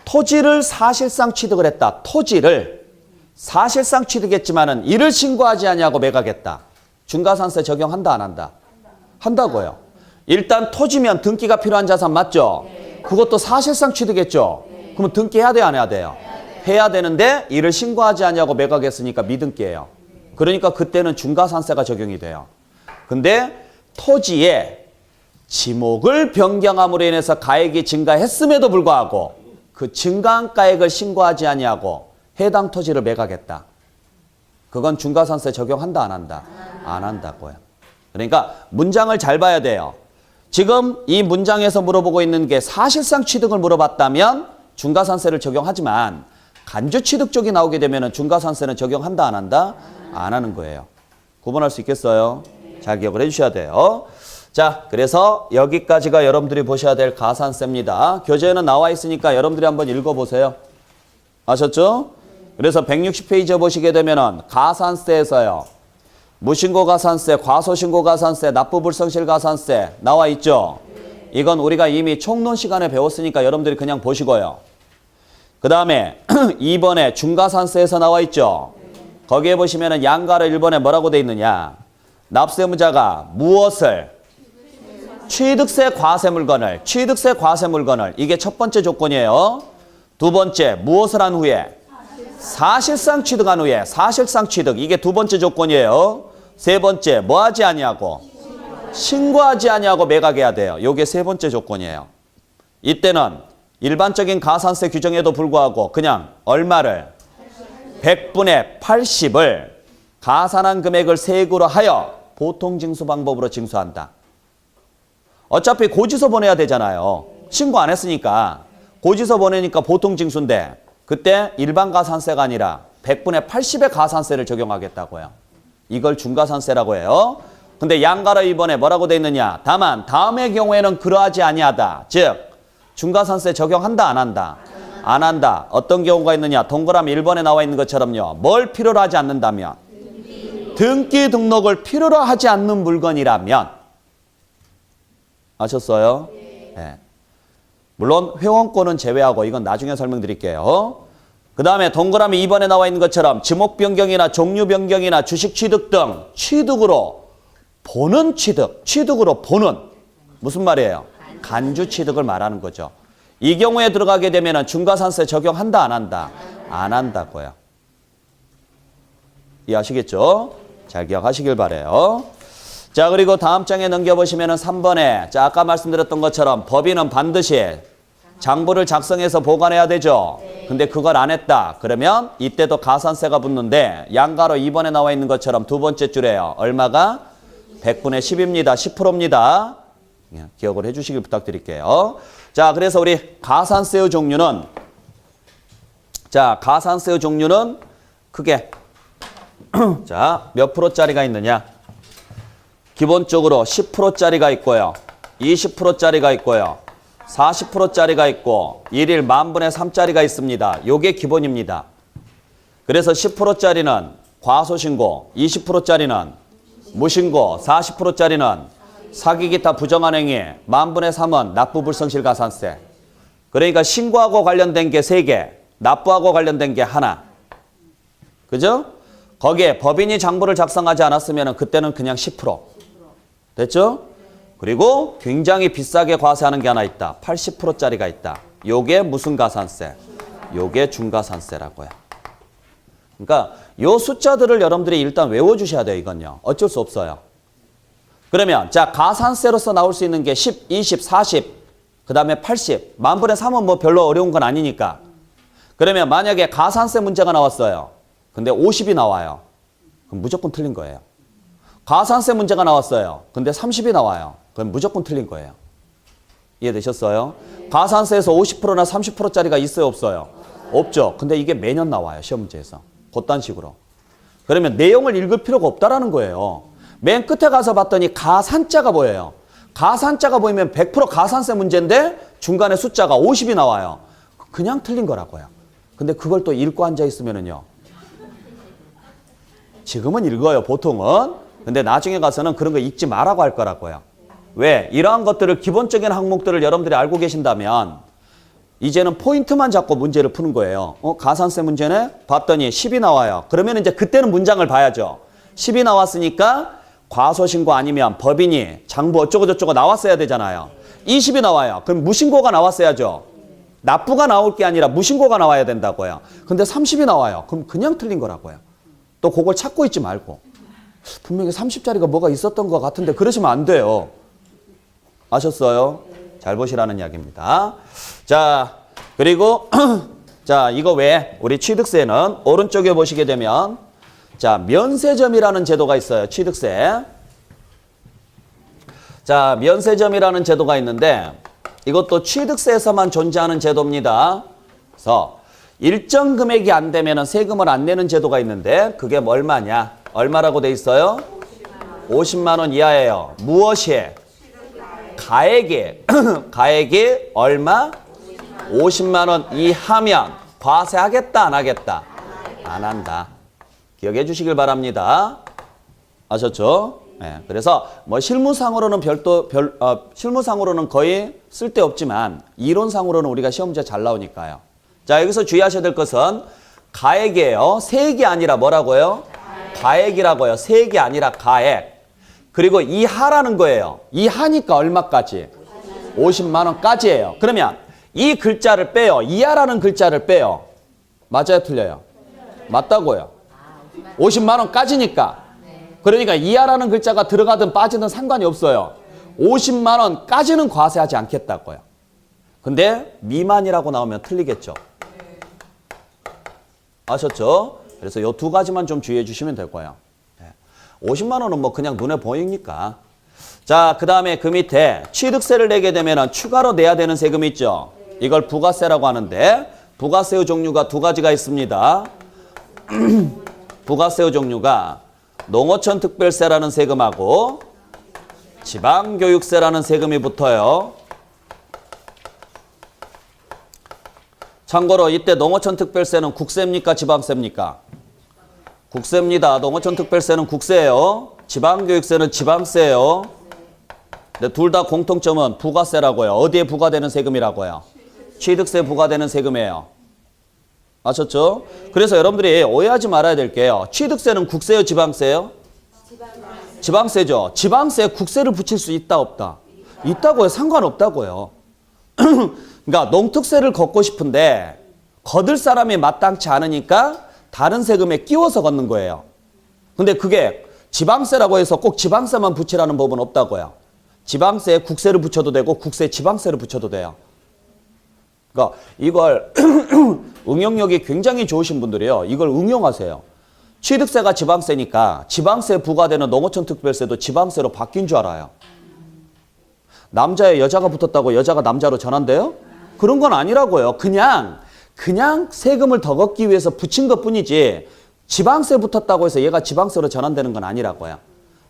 토지를 사실상 취득을 했다. 토지를 사실상 취득했지만은 이를 신고하지 아니하고 매각했다. 중과산세 적용한다 안 한다? 한다고요. 일단 토지면 등기가 필요한 자산 맞죠? 그것도 사실상 취득했죠? 그러면 등기해야 돼요 안 해야 돼요? 해야 되는데 이를 신고하지 아니하고 매각했으니까 미등기예요. 그러니까 그때는 중과산세가 적용이 돼요. 근데 토지에 지목을 변경함으로 인해서 가액이 증가했음에도 불구하고 그 증가한 가액을 신고하지 아니하고 해당 토지를 매각했다. 그건 중과산세 적용한다 안 한다? 안 한다고요. 그러니까 문장을 잘 봐야 돼요. 지금 이 문장에서 물어보고 있는 게 사실상 취득을 물어봤다면 중과산세를 적용하지만 간주 취득 쪽이 나오게 되면 중과산세는 적용한다 안 한다? 안 하는 거예요. 구분할 수 있겠어요? 잘 기억을 해주셔야 돼요. 자, 그래서 여기까지가 여러분들이 보셔야 될 가산세입니다. 교재에는 나와 있으니까 여러분들이 한번 읽어보세요. 아셨죠? 그래서 160페이지에 보시게 되면은 가산세에서요. 무신고 가산세, 과소신고 가산세, 납부불성실 가산세 나와 있죠? 이건 우리가 이미 총론 시간에 배웠으니까 여러분들이 그냥 보시고요. 그 다음에 2번에 중과산세에서 나와 있죠? 거기에 보시면은 양가로 1번에 뭐라고 돼 있느냐? 납세무자가 무엇을? 취득세 과세 물건을 이게 첫 번째 조건이에요. 두 번째 무엇을 한 후에? 사실상 취득한 후에 사실상 취득 이게 두 번째 조건이에요. 세 번째 뭐 하지 아니하고? 신고하지 아니하고 매각해야 돼요. 이게 세 번째 조건이에요. 이때는 일반적인 가산세 규정에도 불구하고 그냥 얼마를? 100분의 80을 가산한 금액을 세액으로 하여 보통징수 방법으로 징수한다. 어차피 고지서 보내야 되잖아요. 신고 안 했으니까. 고지서 보내니까 보통 징수인데 그때 일반 가산세가 아니라 100분의 80의 가산세를 적용하겠다고요. 이걸 중가산세라고 해요. 근데 양가로 이번에 뭐라고 돼 있느냐. 다만 다음의 경우에는 그러하지 아니하다. 즉 중가산세 적용한다 안 한다. 안 한다. 어떤 경우가 있느냐. 동그라미 1번에 나와 있는 것처럼요. 뭘 필요로 하지 않는다면. 등기 등록을 필요로 하지 않는 물건이라면. 아셨어요? 네. 물론 회원권은 제외하고 이건 나중에 설명드릴게요. 그 다음에 동그라미 2번에 나와 있는 것처럼 지목 변경이나 종류 변경이나 주식 취득 등 취득으로 보는 취득, 취득으로 보는 무슨 말이에요? 간주 취득을 말하는 거죠. 이 경우에 들어가게 되면 중과산세 적용한다 안 한다? 안 한다고요. 이해하시겠죠? 잘 기억하시길 바라요. 자, 그리고 다음 장에 넘겨보시면 3번에 자, 아까 말씀드렸던 것처럼 법인은 반드시 장부를 작성해서 보관해야 되죠. 근데 그걸 안 했다. 그러면 이때도 가산세가 붙는데 양가로 2번에 나와 있는 것처럼 두 번째 줄에요. 얼마가? 100분의 10입니다. 10%입니다. 기억을 해주시길 부탁드릴게요. 자, 그래서 우리 가산세의 종류는 크게 자, 몇 프로짜리가 있느냐? 기본적으로 10%짜리가 있고요. 20%짜리가 있고요. 40%짜리가 있고 1일 만분의 3짜리가 있습니다. 요게 기본입니다. 그래서 10%짜리는 과소신고, 20%짜리는 무신고, 40%짜리는 사기 기타 부정한 행위, 만분의 3은 납부 불성실 가산세. 그러니까 신고하고 관련된 게 3개, 납부하고 관련된 게 하나. 그죠? 거기에 법인이 장부를 작성하지 않았으면 그때는 그냥 10%. 됐죠? 그리고 굉장히 비싸게 과세하는 게 하나 있다. 80%짜리가 있다. 요게 무슨 가산세? 요게 중가산세라고요. 그러니까 요 숫자들을 여러분들이 일단 외워주셔야 돼요. 이건요. 어쩔 수 없어요. 그러면 자 가산세로서 나올 수 있는 게 10, 20, 40, 그 다음에 80. 만분의 3은 뭐 별로 어려운 건 아니니까. 그러면 만약에 가산세 문제가 나왔어요. 근데 50이 나와요. 그럼 무조건 틀린 거예요. 가산세 문제가 나왔어요. 근데 30이 나와요. 그럼 무조건 틀린 거예요. 이해되셨어요? 가산세에서 50%나 30%짜리가 있어요, 없어요? 없죠. 근데 이게 매년 나와요, 시험 문제에서. 그딴 식으로. 그러면 내용을 읽을 필요가 없다라는 거예요. 맨 끝에 가서 봤더니 가산자가 보여요. 가산자가 보이면 100% 가산세 문제인데 중간에 숫자가 50이 나와요. 그냥 틀린 거라고요. 근데 그걸 또 읽고 앉아 있으면은요. 지금은 읽어요, 보통은. 근데 나중에 가서는 그런 거 읽지 말라고 할 거라고요. 왜? 이러한 것들을 기본적인 항목들을 여러분들이 알고 계신다면 이제는 포인트만 잡고 문제를 푸는 거예요. 가산세 문제네? 봤더니 10이 나와요. 그러면 이제 그때는 문장을 봐야죠. 10이 나왔으니까 과소신고 아니면 법인이 장부 어쩌고저쩌고 나왔어야 되잖아요. 20이 나와요. 그럼 무신고가 나왔어야죠. 납부가 나올 게 아니라 무신고가 나와야 된다고요. 근데 30이 나와요. 그럼 그냥 틀린 거라고요. 또 그걸 찾고 있지 말고. 분명히 30짜리가 뭐가 있었던 것 같은데 그러시면 안 돼요. 아셨어요? 잘 보시라는 이야기입니다. 자, 그리고 자, 이거 외에 우리 취득세는 오른쪽에 보시게 되면 자, 면세점이라는 제도가 있어요. 취득세. 자, 면세점이라는 제도가 있는데 이것도 취득세에서만 존재하는 제도입니다. 그래서 일정 금액이 안 되면 세금을 안 내는 제도가 있는데 그게 얼마냐? 얼마라고 돼 있어요? 50만 원 이하예요. 무엇이? 가액이. 가액이 얼마? 50만 원 이하면 과세하겠다 안 하겠다? 안 한다. 기억해 주시길 바랍니다. 아셨죠? 네, 그래서 뭐 실무상으로는 실무상으로는 거의 쓸데없지만 이론상으로는 우리가 시험 문제 잘 나오니까요. 자, 여기서 주의하셔야 될 것은 가액이에요. 세액이 아니라 뭐라고요? 가액이라고요. 세액이 아니라 가액. 그리고 이하라는 거예요. 이하니까 얼마까지? 50만 원까지예요. 그러면 이 글자를 빼요. 이하라는 글자를 빼요. 맞아요, 틀려요? 맞다고요. 50만 원까지니까. 그러니까 이하라는 글자가 들어가든 빠지든 상관이 없어요. 50만 원까지는 과세하지 않겠다고요. 근데 미만이라고 나오면 틀리겠죠. 아셨죠? 그래서 이 두 가지만 좀 주의해 주시면 될 거예요. 50만 원은 뭐 그냥 눈에 보이니까. 자, 그 다음에 그 밑에 취득세를 내게 되면 추가로 내야 되는 세금이 있죠. 이걸 부가세라고 하는데 부가세의 종류가 두 가지가 있습니다. 부가세의 종류가 농어촌 특별세라는 세금하고 지방교육세라는 세금이 붙어요. 참고로 이때 농어촌 특별세는 국세입니까? 지방세입니까? 국세입니다. 농어촌 특별세는 국세예요. 지방교육세는 지방세예요. 근데 둘 다 공통점은 부가세라고요. 어디에 부과되는 세금이라고요? 취득세 부과되는 세금이에요. 아셨죠? 그래서 여러분들이 오해하지 말아야 될 게요. 취득세는 국세요, 지방세요? 지방세죠. 지방세에 국세를 붙일 수 있다, 없다? 있다고요. 상관없다고요. 그러니까 농특세를 걷고 싶은데 걷을 사람이 마땅치 않으니까 다른 세금에 끼워서 걷는 거예요. 근데 그게 지방세라고 해서 꼭 지방세만 붙이라는 법은 없다고요. 지방세에 국세를 붙여도 되고 국세에 지방세를 붙여도 돼요. 그러니까 이걸 응용력이 굉장히 좋으신 분들이요. 이걸 응용하세요. 취득세가 지방세니까 지방세에 부과되는 농어촌 특별세도 지방세로 바뀐 줄 알아요. 남자에 여자가 붙었다고 여자가 남자로 전환돼요? 그런 건 아니라고요. 그냥 세금을 더 걷기 위해서 붙인 것뿐이지 지방세 붙었다고 해서 얘가 지방세로 전환되는 건 아니라고요.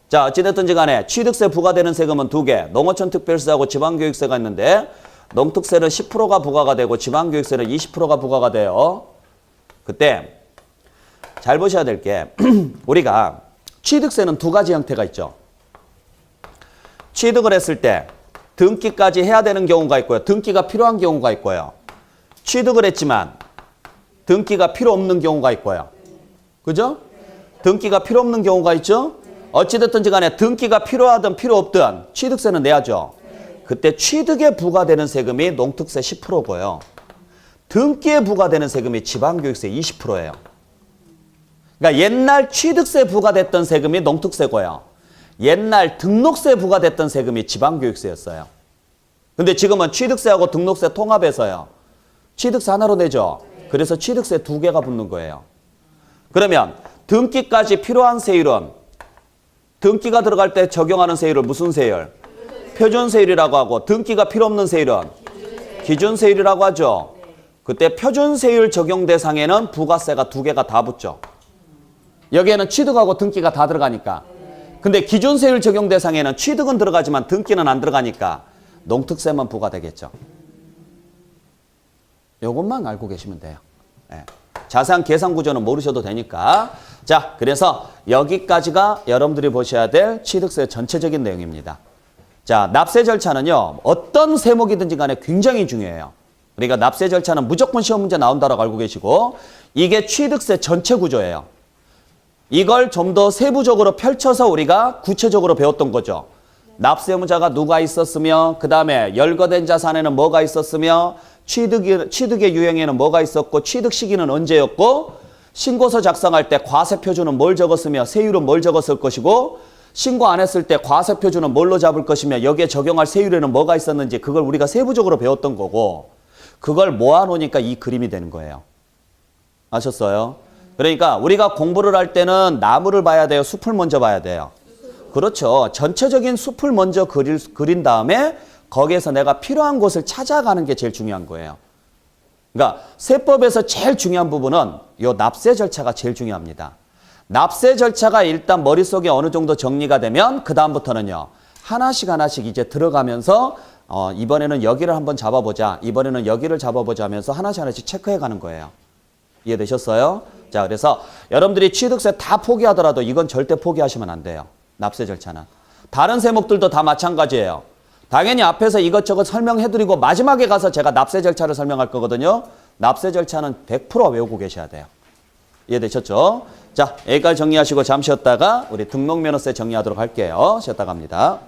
자, 어찌됐든지 간에 취득세 부과되는 세금은 두 개, 농어촌 특별세하고 지방교육세가 있는데 농특세는 10%가 부과가 되고 지방교육세는 20%가 부과가 돼요. 그때 잘 보셔야 될 게 우리가 취득세는 두 가지 형태가 있죠. 취득을 했을 때 등기까지 해야 되는 경우가 있고요. 등기가 필요한 경우가 있고요. 취득을 했지만 등기가 필요 없는 경우가 있고요. 그죠? 등기가 필요 없는 경우가 있죠? 어찌됐든지 간에 등기가 필요하든 필요 없든 취득세는 내야죠. 그때 취득에 부과되는 세금이 농특세 10%고요. 등기에 부과되는 세금이 지방교육세 20%예요. 그러니까 옛날 취득세 부과됐던 세금이 농특세고요. 옛날 등록세 부과됐던 세금이 지방교육세였어요. 근데 지금은 취득세하고 등록세 통합해서요. 취득세 하나로 내죠. 그래서 취득세 두 개가 붙는 거예요. 그러면 등기까지 필요한 세율은 등기가 들어갈 때 적용하는 세율을 무슨 세율? 표준세율이라고 하고 등기가 필요 없는 세율은 기준세율이라고 하죠. 그때 표준세율 적용 대상에는 부가세가 두 개가 다 붙죠. 여기에는 취득하고 등기가 다 들어가니까. 근데 기준세율 적용 대상에는 취득은 들어가지만 등기는 안 들어가니까 농특세만 부과되겠죠. 요것만 알고 계시면 돼요. 네. 자세한 계산 구조는 모르셔도 되니까. 자, 그래서 여기까지가 여러분들이 보셔야 될 취득세 전체적인 내용입니다. 자, 납세 절차는요. 어떤 세목이든지 간에 굉장히 중요해요. 그러니까 납세 절차는 무조건 시험 문제 나온다라고 알고 계시고 이게 취득세 전체 구조예요. 이걸 좀 더 세부적으로 펼쳐서 우리가 구체적으로 배웠던 거죠. 납세의무자가 누가 있었으며 그 다음에 열거된 자산에는 뭐가 있었으며 취득의 유형에는 뭐가 있었고 취득 시기는 언제였고 신고서 작성할 때 과세표준은 뭘 적었으며 세율은 뭘 적었을 것이고 신고 안 했을 때 과세표준은 뭘로 잡을 것이며 여기에 적용할 세율에는 뭐가 있었는지 그걸 우리가 세부적으로 배웠던 거고 그걸 모아놓으니까 이 그림이 되는 거예요. 아셨어요? 그러니까 우리가 공부를 할 때는 나무를 봐야 돼요? 숲을 먼저 봐야 돼요? 그렇죠. 전체적인 숲을 먼저 그린 다음에 거기에서 내가 필요한 곳을 찾아가는 게 제일 중요한 거예요. 그러니까 세법에서 제일 중요한 부분은 이 납세 절차가 제일 중요합니다. 납세 절차가 일단 머릿속에 어느 정도 정리가 되면 그 다음부터는요. 하나씩 이제 들어가면서 이번에는 여기를 한번 잡아보자. 이번에는 여기를 잡아보자 하면서 하나씩 체크해 가는 거예요. 이해되셨어요? 자, 그래서 여러분들이 취득세 다 포기하더라도 이건 절대 포기하시면 안 돼요. 납세 절차는. 다른 세목들도 다 마찬가지예요. 당연히 앞에서 이것저것 설명해드리고 마지막에 가서 제가 납세 절차를 설명할 거거든요. 납세 절차는 100% 외우고 계셔야 돼요. 이해되셨죠? 자, 여기까지 정리하시고 잠시 쉬었다가 우리 등록면허세 정리하도록 할게요. 쉬었다 갑니다.